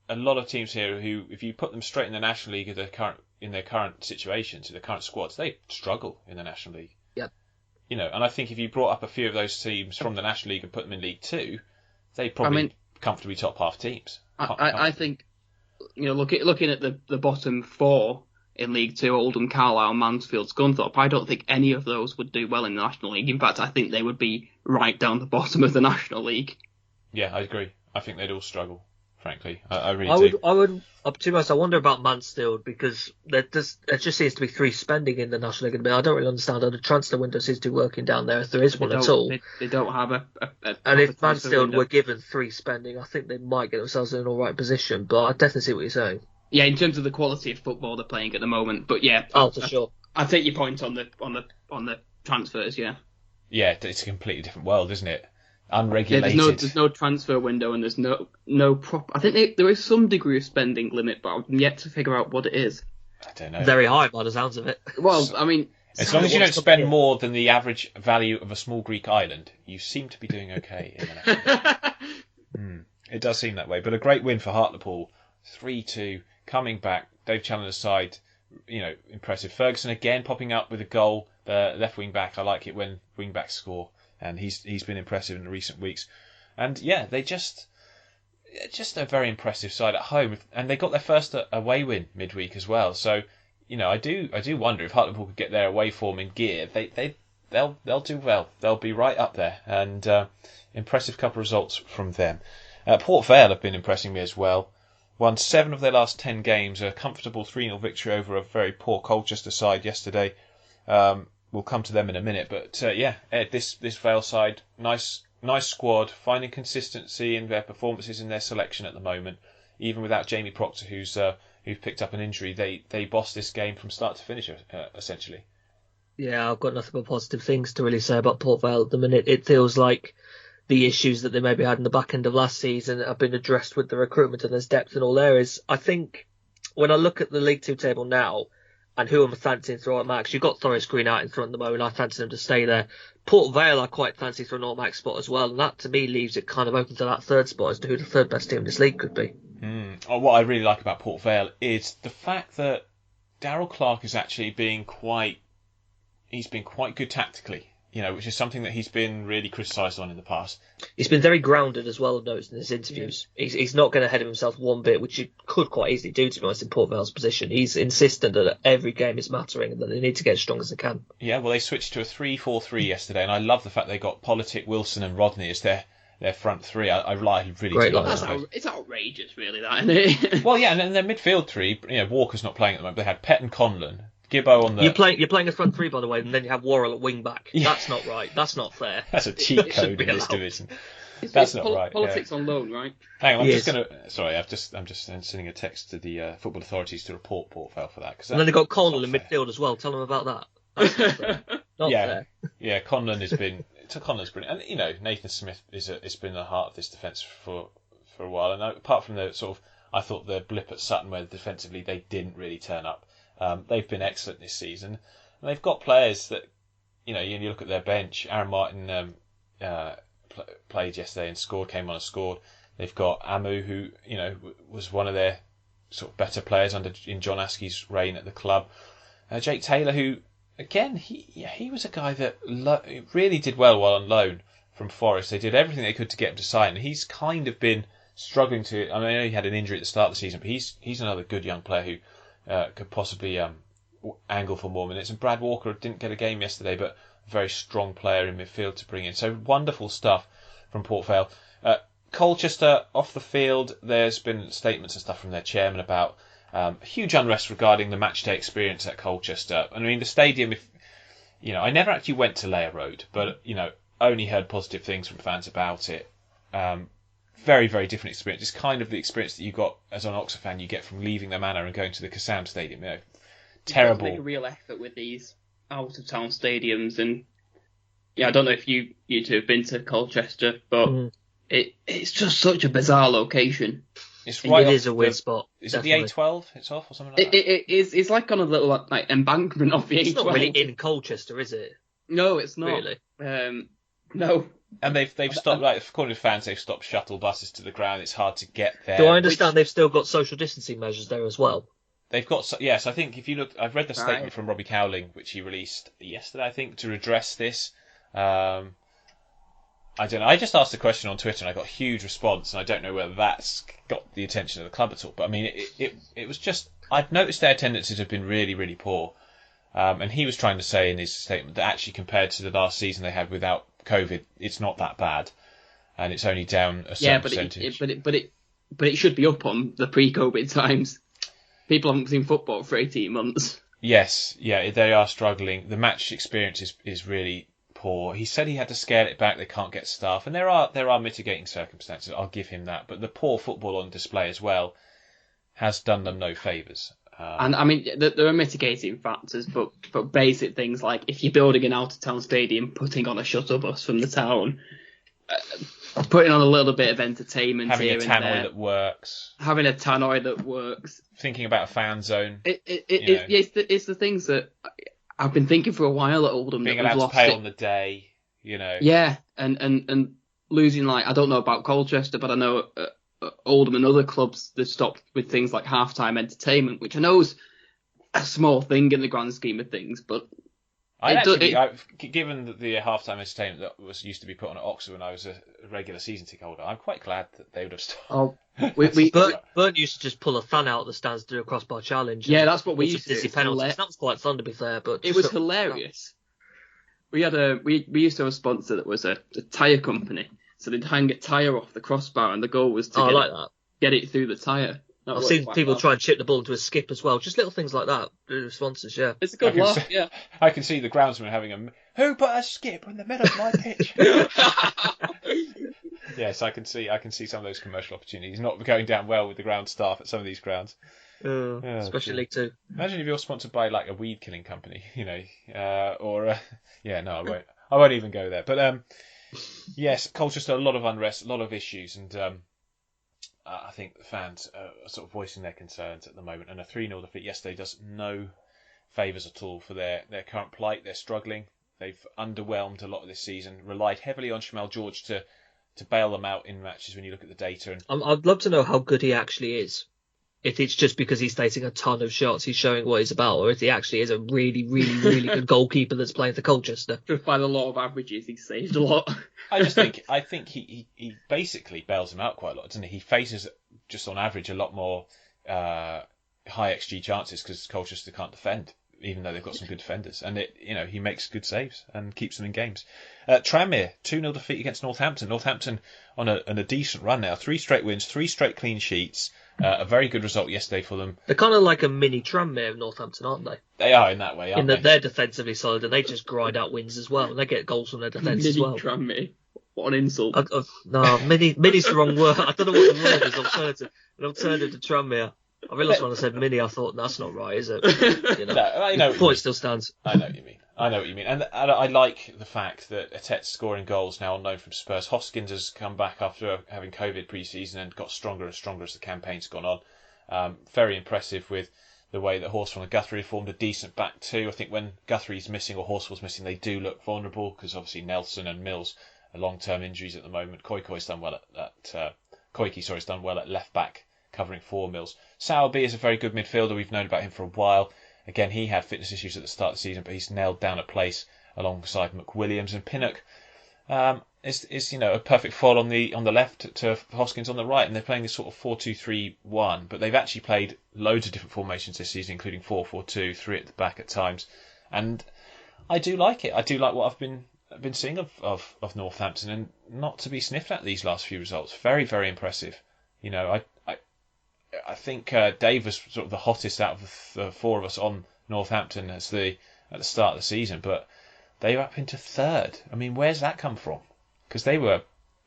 a lot of teams here who, if you put them straight in the National League in their current situations, in their current squads, they struggle in the National League. Yep. And I think if you brought up a few of those teams from the National League and put them in League 2, they'd probably comfortably top half teams. I think looking at the bottom 4. in League Two, Oldham, Carlisle, Mansfield, Scunthorpe. I don't think any of those would do well in the National League. In fact, I think they would be right down the bottom of the National League. Yeah, I agree. I think they'd all struggle, frankly. I really do. I would, up to us, I wonder about Mansfield, because there just seems to be 3 spending in the National League. I don't really understand how the transfer window seems to be working down there, if there is one at all. They don't have a and if Mansfield were given 3 spending, I think they might get themselves in an alright position, but I definitely see what you're saying. Yeah, in terms of the quality of football they're playing at the moment, but yeah. Oh, for sure. I take your point on the transfers, yeah. Yeah, it's a completely different world, isn't it? Unregulated. Yeah, there's no transfer window, and there's no prop. I think there is some degree of spending limit, but I'm yet to figure out what it is. I don't know. Very high by the sounds of it. Well, I mean, as long as you don't spend more than the average value of a small Greek island, you seem to be doing okay in the National League. It does seem that way, but a great win for Hartlepool, 3-2, coming back. Dave Challoner's side, impressive. Ferguson again popping up with a goal. The left wing back, I like it when wing backs score. And he's been impressive in the recent weeks. And yeah, they just a very impressive side at home. And they got their first away win midweek as well. So, I do wonder if Hartlepool could get their away form in gear. They'll do well. They'll be right up there. And impressive couple of results from them. Port Vale have been impressing me as well. Won 7 of their last 10 games. A comfortable 3-0 victory over a very poor Colchester side yesterday. We'll come to them in a minute, but Ed, this Vale side, nice squad, finding consistency in their performances in their selection at the moment. Even without Jamie Proctor, who's picked up an injury, they bossed this game from start to finish, essentially. Yeah, I've got nothing but positive things to really say about Port Vale at the minute. It feels like the issues that they maybe had in the back end of last season have been addressed with the recruitment, and there's depth in all areas. I think when I look at the League Two table now, and who I'm fancying throughout max, you've got Forest Green out in front at the moment. I fancy them to stay there. Port Vale I quite fancy for an all-max spot as well, and that to me leaves it kind of open to that third spot as to who the third best team in this league could be. What I really like about Port Vale is the fact that Darrell Clarke is actually being quite good tactically, which is something that he's been really criticised on in the past. He's been very grounded as well, I've noticed in his interviews. Yeah. He's not going to head of himself one bit, which you could quite easily do, to be honest, in Port Vale's position. He's insistent that every game is mattering and that they need to get as strong as they can. Yeah, well, they switched to a 3-4-3 yesterday, and I love the fact they got Politic, Wilson and Rodney as their front three. I really Great do like that. It's outrageous, really, that, isn't it? Well, yeah, and then their midfield three, Walker's not playing at the moment. They had Pett and Conlon. Gibbo on the... You're playing a front three, by the way, and then you have Worrell at wing back. Yeah. That's not right. That's not fair. That's a cheat code in this division. That's not right. Politics on loan, right? Hang on, I'm just sending a text to the football authorities to report Port Vale for that. And then they've got Conlon in midfield as well. Tell them about that. That's not fair. Not fair. Yeah, Conlon has been... Conlon's brilliant. And, Nathan Smith has been the heart of this defence for a while. And apart from the sort of... I thought the blip at Sutton where defensively they didn't really turn up. They've been excellent this season. And they've got players that, you look at their bench. Aaron Martin played yesterday and came on and scored. They've got Amu, who, was one of their sort of better players in John Askey's reign at the club. Jake Taylor, who, again, he was a guy that really did well while on loan from Forest. They did everything they could to get him to sign. And he's kind of been struggling to... I know he had an injury at the start of the season, but he's another good young player who... could possibly angle for more minutes. And Brad Walker didn't get a game yesterday, but a very strong player in midfield to bring in. So wonderful stuff from Port Vale. Colchester, off the field, there's been statements and stuff from their chairman about huge unrest regarding the matchday experience at Colchester. I mean, the stadium, I never actually went to Layer Road, but, only heard positive things from fans about it. Very, very different experience. It's kind of the experience that you got as an Oxford fan you get from leaving the Manor and going to the Kassam Stadium. Terrible. You make a real effort with these out of town stadiums, and I don't know if you two have been to Colchester, but it's just such a bizarre location. It is a weird spot. Is it the A12? It's off or something like that. It's like on a little embankment off the A12. It's not really in Colchester, is it? No, it's not. Really? No. And they've stopped, according to fans, they've stopped shuttle buses to the ground. It's hard to get there. Do I understand they've still got social distancing measures there as well? They've got, yes, I think if you look, I've read the statement from Robbie Cowling, which he released yesterday, I think, to address this. I don't know. I just asked the question on Twitter and I got a huge response, and I don't know whether that's got the attention of the club at all. But I mean, it was just, I've noticed their tendencies have been really, really poor. And he was trying to say in his statement that actually compared to the last season they had without COVID, it's not that bad, and it's only down a certain percentage. But it should be up on the pre-COVID times. People haven't seen football for 18 months. Yes, yeah, they are struggling. The match experience is really poor. He said he had to scale it back. They can't get staff, and there are mitigating circumstances. I'll give him that. But the poor football on display as well has done them no favours. And I mean, there are mitigating factors, but basic things like if you're building an out-of-town stadium, putting on a shuttle bus from the town, putting on a little bit of entertainment, having here a and tannoy there, that works, having a tannoy that works, thinking about a fan zone. It's the things that I've been thinking for a while at Oldham. Being that allowed to pay on the day, Yeah, and losing, like, I don't know about Colchester, but I know Oldham and other clubs, they've stopped with things like half-time entertainment, which I know is a small thing in the grand scheme of things, but given the half-time entertainment that was used to be put on at Oxford when I was a regular season ticket holder, I'm quite glad that they would have stopped. Burton used to just pull a fan out of the stands to do a crossbar challenge. Yeah, that's what we used to do. Penalties. That was quite fun, to be fair, but it was hilarious. We used to have a sponsor that was a tyre company, so they'd hang a tyre off the crossbar, and the goal was to get it through the tyre. I've seen people try and chip the ball into a skip as well. Just little things like that. The sponsors, yeah. It's a good laugh, yeah. I can see the groundsman having who put a skip in the middle of my pitch? Yes, I can see some of those commercial opportunities not going down well with the ground staff at some of these grounds. Especially League Two. Imagine if you're sponsored by like a weed killing company, I won't even go there. But yes, Colchester, a lot of unrest, a lot of issues, and I think the fans are sort of voicing their concerns at the moment. And a 3-0 defeat yesterday does no favours at all for their current plight. They're struggling. They've underwhelmed a lot of this season. Relied heavily on Shamal George to bail them out in matches when you look at the data. And I'd love to know how good he actually is. If it's just because he's taking a ton of shots, he's showing what he's about, or if he actually is a really, really, really good goalkeeper that's playing for Colchester. Just by the law of averages, he's saved a lot. I think he basically bails them out quite a lot, doesn't he? He faces, just on average, a lot more high XG chances because Colchester can't defend, even though they've got some good defenders. And he makes good saves and keeps them in games. Tranmere, 2-0 defeat against Northampton. Northampton on a decent run now. 3 straight wins, 3 straight clean sheets. A very good result yesterday for them. They're kind of like a mini Tranmere of Northampton, aren't they? They are in that way, aren't they? They're defensively solid and they just grind out wins as well. And they get goals from their defence as well. Tranmere. What an insult. No, mini's the wrong word. I don't know what the word is. Alternative. An alternative to Tranmere. I realised when I said mini, I thought, that's not right, is it? The point still stands. I know what you mean. And I like the fact that Atet's scoring goals now unknown from Spurs. Hoskins has come back after having COVID pre-season and got stronger and stronger as the campaign's gone on. Very impressive with the way that Horsfall and Guthrie formed a decent back two. I think when Guthrie's missing or Horsfall's missing, they do look vulnerable because obviously Nelson and Mills are long-term injuries at the moment. Koike's done well has done well at left back, covering for Mills. Sowerby is a very good midfielder. We've known about him for a while. Again, he had fitness issues at the start of the season, but he's nailed down a place alongside McWilliams. And Pinnock is a perfect foil on the left to Hoskins on the right, and they're playing this sort of 4-2-3-1. But they've actually played loads of different formations this season, including 4-4-2, 3 at the back at times. And I do like it. I do like what I've been seeing of Northampton, and not to be sniffed at these last few results. Very, very impressive. I think Dave was sort of the hottest out of the 4 of us on Northampton at the start of the season, but they're up into 3rd. I mean, where's that come from? Because they were,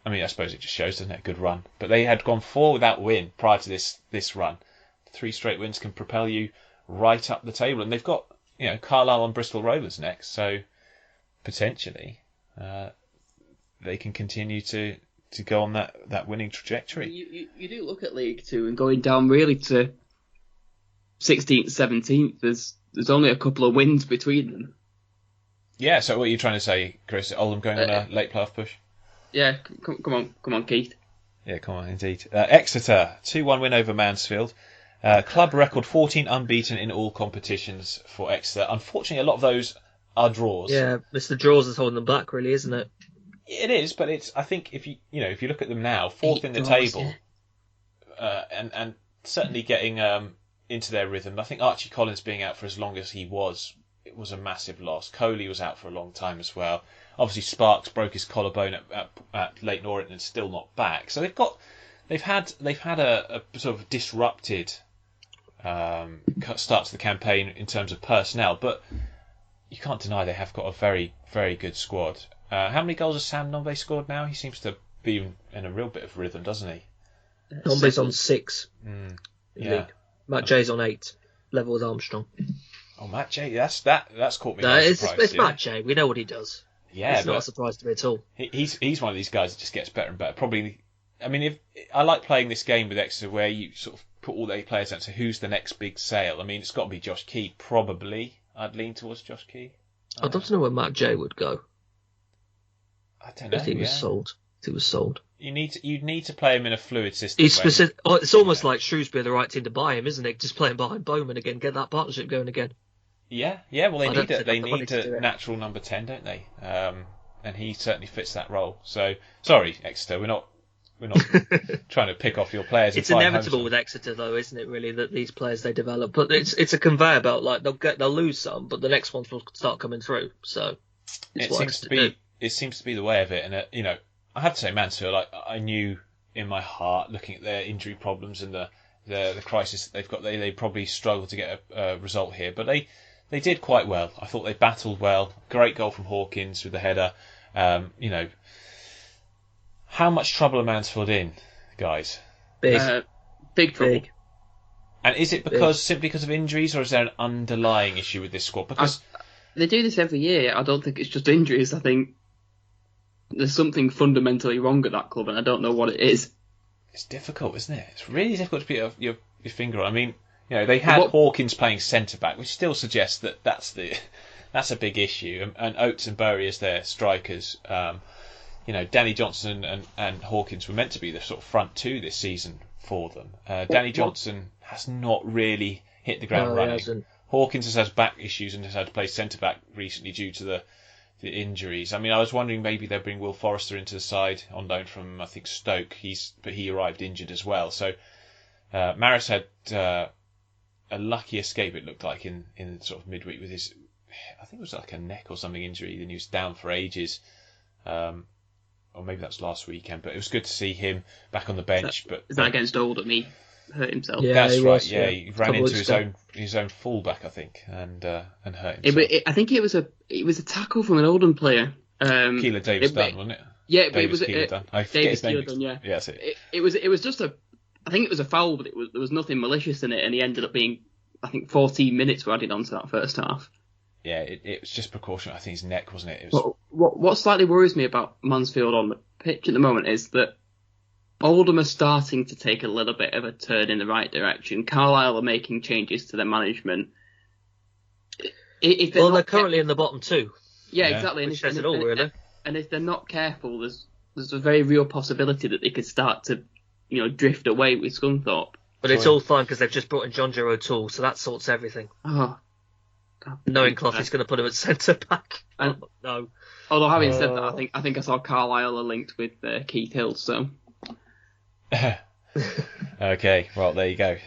I suppose it just shows, doesn't it, a good run. But they had gone 4 without win prior to this run. 3 straight wins can propel you right up the table, and they've got Carlisle and Bristol Rovers next, so potentially they can continue to go on that winning trajectory. You do look at League Two and going down really to 16th, 17th. There's only a couple of wins between them. Yeah. So what are you trying to say, Chris? Oldham going on a late playoff push? Yeah. Come on, Keith. Yeah, come on, indeed. Exeter 2-1 win over Mansfield. Club record 14 unbeaten in all competitions for Exeter. Unfortunately, a lot of those are draws. Yeah, Mr. Draws is holding them back, really, isn't it? It is, but it's. I think if you look at them now, fourth 8 in the draws, table, and certainly getting into their rhythm. I think Archie Collins being out for as long as he was, it was a massive loss. Coley was out for a long time as well. Obviously, Sparks broke his collarbone at Leyton Orient and is still not back. So they've had a sort of disrupted start to the campaign in terms of personnel, but you can't deny they have got a very, very good squad. How many goals has Sam Nombe scored now? He seems to be in a real bit of rhythm, doesn't he? Nombe's on 6. Yeah. League. Matt Jay's on 8. Level with Armstrong. Oh, Matt Jay, that's caught me No, by it's surprise. Matt Jay. We know what he does. Yeah, It's not a surprise to me at all. He's one of these guys that just gets better and better. Probably, I mean, if I like playing this game with Exeter, where you sort of put all the players out. So who's the next big sale? I me's got to be Josh Key. Probably, I'd lean towards Josh Key. I'd love to know where Matt Jay would go. I don't know. If he was sold. If he was sold. You need to play him in a fluid system. It's almost like Shrewsbury are the right team to buy him, isn't it? Just play him behind Bowman again, get that partnership going again. Yeah. Well, they need a it. natural number 10, don't they? And he certainly fits that role. So sorry, Exeter, we're not trying to pick off your players. It's inevitable with Exeter, though, isn't it? Really, that these players they develop, but it's a conveyor belt. Like they'll lose some, but the next ones will start coming through. So it seems to be the way of it. And I have to say, Mansfield, I knew in my heart, looking at their injury problems and the crisis that they've got, they probably struggled to get a result here, but they did quite well. I thought they battled well. Great goal from Hawkins with the header. How much trouble are Mansfield in, guys? Big trouble. Big. And is it simply because of injuries, or is there an underlying issue with this squad? Because they do this every year. I don't think it's just injuries. I think there's something fundamentally wrong at that club, and I don't know what it is. It's difficult, isn't it? It's really difficult to put your finger on. I mean, they had Hawkins playing centre back, which still suggests that that's a big issue. And Oates and Bowie as their strikers. Danny Johnson and Hawkins were meant to be the sort of front two this season for them. Danny Johnson has not really hit the ground running. Hawkins has had back issues and has had to play centre back recently due to the injuries. I mean, I was wondering maybe they'll bring Will Forrester into the side on loan from, I think, Stoke. But he arrived injured as well. So Maris had a lucky escape, it looked like, in sort of midweek with his, I think it was like a neck or something injury. Then he was down for ages. Or maybe that was last weekend. But it was good to see him back on the bench. Is that against Oldham? He hurt himself. Yeah, that's right. Was, yeah, he ran into his own fullback, I think, and hurt himself. I think it was a tackle from an Oldham player. Keeler Davis Dunn, wasn't it? Yeah, but Davis it was Keeler Dunn. I forget Davis his name. Keeler Dunn, yeah. Yeah, that's it. It was just I think it was a foul, but there was nothing malicious in it, and he ended up being, I think, 14 minutes were added onto that first half. Yeah, it was just precaution. I think his neck, wasn't it? What slightly worries me about Mansfield on the pitch at the moment is that Oldham are starting to take a little bit of a turn in the right direction. Carlisle are making changes to their management. They're currently in the bottom two. Yeah, exactly. Which says it all, really. And if they're not careful, there's a very real possibility that they could start to, drift away with Scunthorpe. But it's all fine because they've just brought in John Joe O'Toole, so that sorts everything. Oh. Knowing Clough is going to put him at centre back. No. Although having said that, I think I saw Carlisle are linked with Keith Hill, so. Okay, well there you go.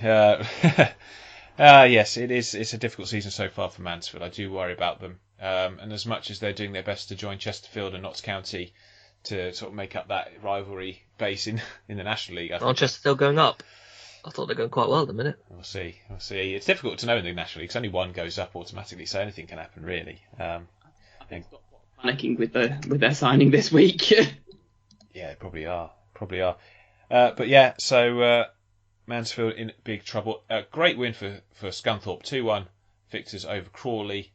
Yes, it's a difficult season so far for Mansfield. I do worry about them, and as much as they're doing their best to join Chesterfield and Notts County to sort of make up that rivalry base in the National League, aren't Chesterfield going up? I thought they're going quite well at the minute. We'll see. It's difficult to know in the National League because only one goes up automatically, so anything can happen really. I think panicking with their signing this week. Yeah, they probably are. But yeah, so Mansfield in big trouble. Great win for Scunthorpe, 2-1 victors over Crawley.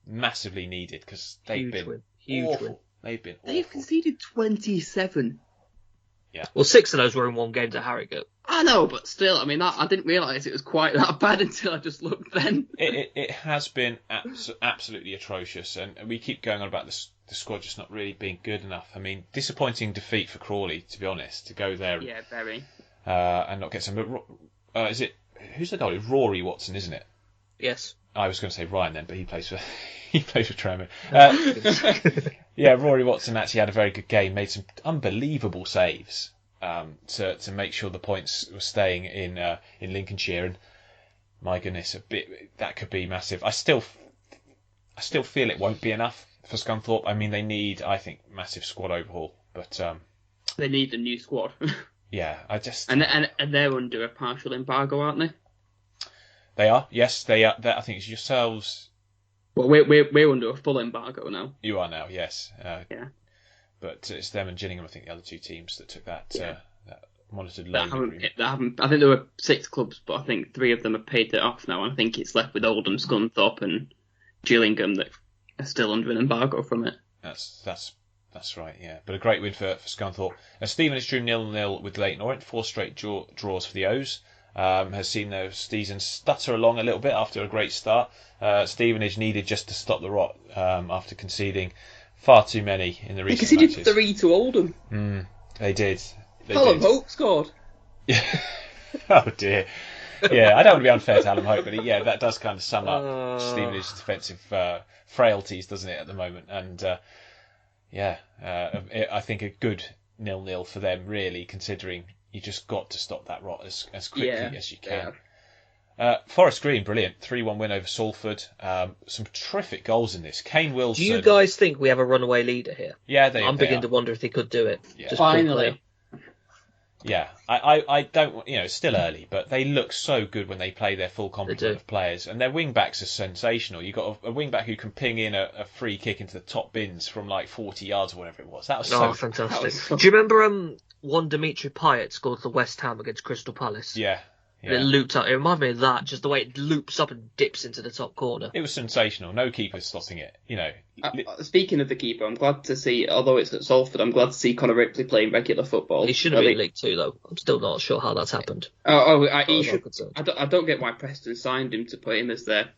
Massively needed because they've been awful. They've been awful. They've conceded 27. Yeah. Well, 6 of those were in one game to Harrogate. I know, but still, I mean, I didn't realise it was quite that bad until I just looked then. It has been absolutely atrocious, and we keep going on about the squad just not really being good enough. I mean, disappointing defeat for Crawley, to be honest, to go there. Yeah, very. And not get some. Is it who's the goalie? Rory Watson, isn't it? Yes. I was going to say Ryan then, but he plays for Tranmere. Yeah, Rory Watson actually had a very good game, made some unbelievable saves to make sure the points were staying in Lincolnshire. And my goodness, that could be massive. I still feel it won't be enough for Scunthorpe. I mean, they need, I think, massive squad overhaul. But they need a new squad. Yeah, I just and they're under a partial embargo, aren't they? They are. Yes, they are. I think it's yourselves. Well, we're under a full embargo now. You are now, yes. Yeah. But it's them and Gillingham, I think, the other two teams that took that, that monitored That loan agreement. haven't. I think there were 6 clubs, but I think 3 of them have paid it off now. And I think it's left with Oldham, Scunthorpe, and Gillingham that are still under an embargo from it. That's right, yeah. But a great win for Scunthorpe. Stevenage drew 0-0 with Leyton Orient. 4 straight draws for the O's. Has seen their season stutter along a little bit after a great start. Stevenage needed just to stop the rot after conceding far too many in the recent matches. They conceded 3 to Oldham. They did. Hallam Hope scored. Oh dear. Yeah, I don't want to be unfair to Hallam Hope, but that does kind of sum up Stevenage's defensive frailties, doesn't it, at the moment? And I think a good 0-0 for them, really, considering you just got to stop that rot as quickly as you can. Yeah. Forest Green, brilliant. 3-1 win over Salford. Some terrific goals in this. Kane Wilson. Do you guys think we have a runaway leader here? Yeah, I'm beginning to wonder if they could do it. Yeah. Just finally. Yeah, I don't. It's still early, but they look so good when they play their full complement of players, and their wing backs are sensational. You got a wing back who can ping in a free kick into the top bins from like 40 yards or whatever it was. That was fantastic. Do you remember one Dimitri Payet scored for West Ham against Crystal Palace? Yeah. It looped up. It reminded me of that, just the way it loops up and dips into the top corner. It was sensational. No keeper stopping it. Speaking of the keeper, I'm glad to see, although it's at Salford, I'm glad to see Conor Ripley playing regular football. He shouldn't be in League Two, though. I'm still not sure how that's happened. He should. I don't get why Preston signed him to put him as their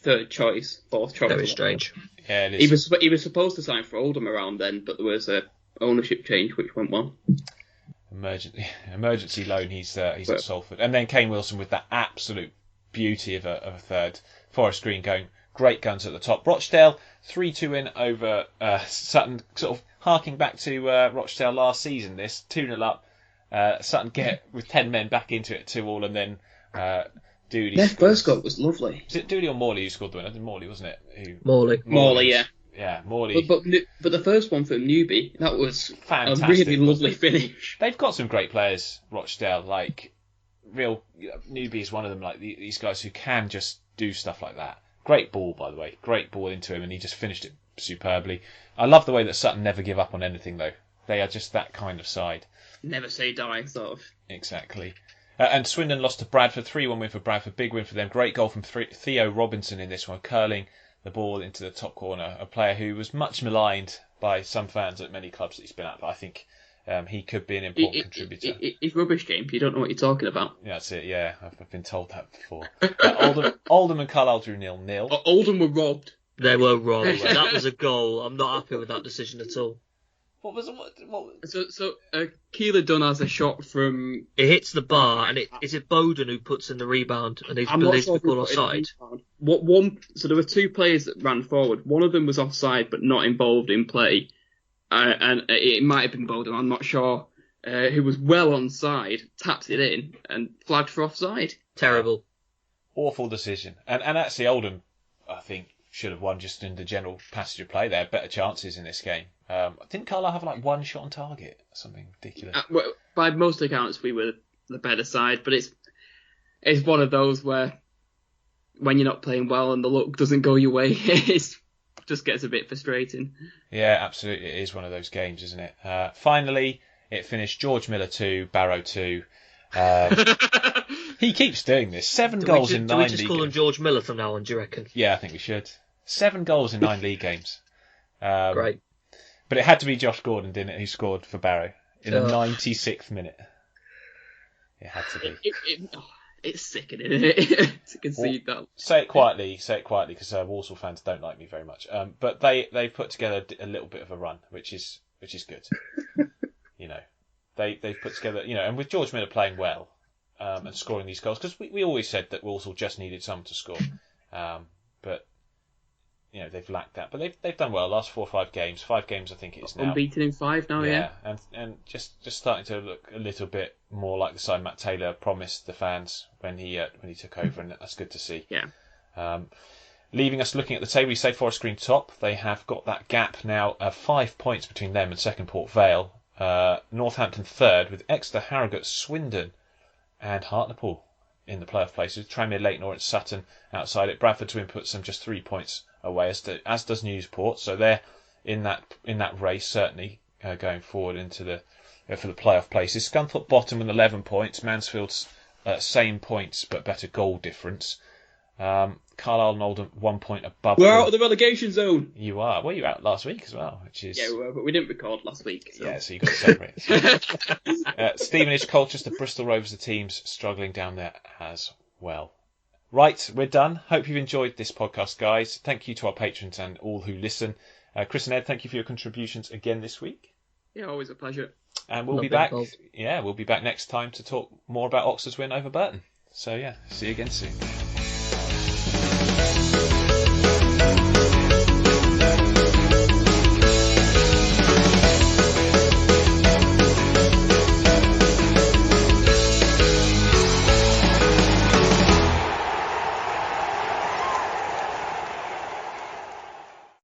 fourth choice. Very strange. Yeah, it is. He was supposed to sign for Oldham around then, but there was a ownership change which went well. Emergency loan. He's at Salford, and then Kane Wilson with that absolute beauty of a third. Forest Green going great guns at the top. Rochdale 3-2 win over Sutton, sort of harking back to Rochdale last season. This 2-0 up. Sutton get with 10 men back into it 2-2, and then Doody. Their first goal was lovely. Was it Doody or Morley who scored the winner? I think Morley, wasn't it? Morley, yeah. Yeah, Morley. But the first one from Newby, that was fantastic. A really lovely finish. They've got some great players, Rochdale. Like, Newby is one of them. Like these guys who can just do stuff like that. Great ball, by the way. Great ball into him, and he just finished it superbly. I love the way that Sutton never give up on anything, though. They are just that kind of side. Never say die, sort of. Exactly. And Swindon lost to Bradford. 3-1 win for Bradford. Big win for them. Great goal from Theo Robinson in this one, curling the ball into the top corner. A player who was much maligned by some fans at many clubs that he's been at, but I think he could be an important contributor. It's rubbish, James. You don't know what you're talking about. Yeah, that's it. Yeah, I've been told that before. Oldham and Carlisle drew 0-0. Oldham were robbed. They were robbed. That was a goal. I'm not happy with that decision at all. What was? So Keeler Dunn has a shot from. It hits the bar, and is it Bowden who puts in the rebound, and he's believed to be called offside? So there were 2 players that ran forward. One of them was offside, but not involved in play, and it might have been Bowden. I'm not sure. Who was well onside, tapped it in, and flagged for offside. Terrible. Awful decision. And actually, Oldham, I think, should have won just in the general passage of play. They had better chances in this game. Didn't Carlisle have like 1 shot on target? Something ridiculous. By most accounts, we were the better side, but it's one of those where when you're not playing well and the luck doesn't go your way, it just gets a bit frustrating. Yeah, absolutely. It is one of those games, isn't it? Finally, it finished George Miller 2, Barrow 2. He keeps doing this. 7 goals in 9 league games. Do we just call him George Miller from now on, do you reckon? Yeah, I think we should. 7 goals in 9 league games. Great. But it had to be Josh Gordon, didn't it, who scored for Barrow in the 96th minute. It had to be. It's sickening, isn't it? To concede that. Say it quietly, because Walsall fans don't like me very much. But they've put together a little bit of a run, which is good. They've put together, and with George Miller playing well and scoring these goals, because we always said that Walsall just needed someone to score. But they've lacked that, but they've done well. Last 4 or 5 games, 5 games I think it is now. Unbeaten in 5 now, yeah. And just starting to look a little bit more like the side Matt Taylor promised the fans when he took over, and that's good to see. Yeah. Leaving us looking at the table, you say Forest Green top. They have got that gap now of 5 points between them and second Port Vale. Northampton third with Exeter, Harrogate, Swindon, and Hartlepool in the playoff places. Tranmere, Leyton Orient, Sutton outside it. Bradford Twin puts them just 3 points away, as does Newport. So they're in that race certainly going forward into for the playoff places. Scunthorpe bottom with 11 points. Mansfield's same points but better goal difference. Carlisle and Oldham 1 point above. We're out of the relegation zone. You are. Well, you were out last week as well, which is. Yeah, we were, but we didn't record last week. So. Yeah, so you got to separate. Stevenage, Colchester, Bristol Rovers, the teams struggling down there as well. Right, we're done. Hope you've enjoyed this podcast, guys. Thank you to our patrons and all who listen. Chris and Ed, thank you for your contributions again this week. Yeah, always a pleasure. And we'll be back. Yeah, we'll be back next time to talk more about Oxford's win over Burton. So yeah, see you again soon.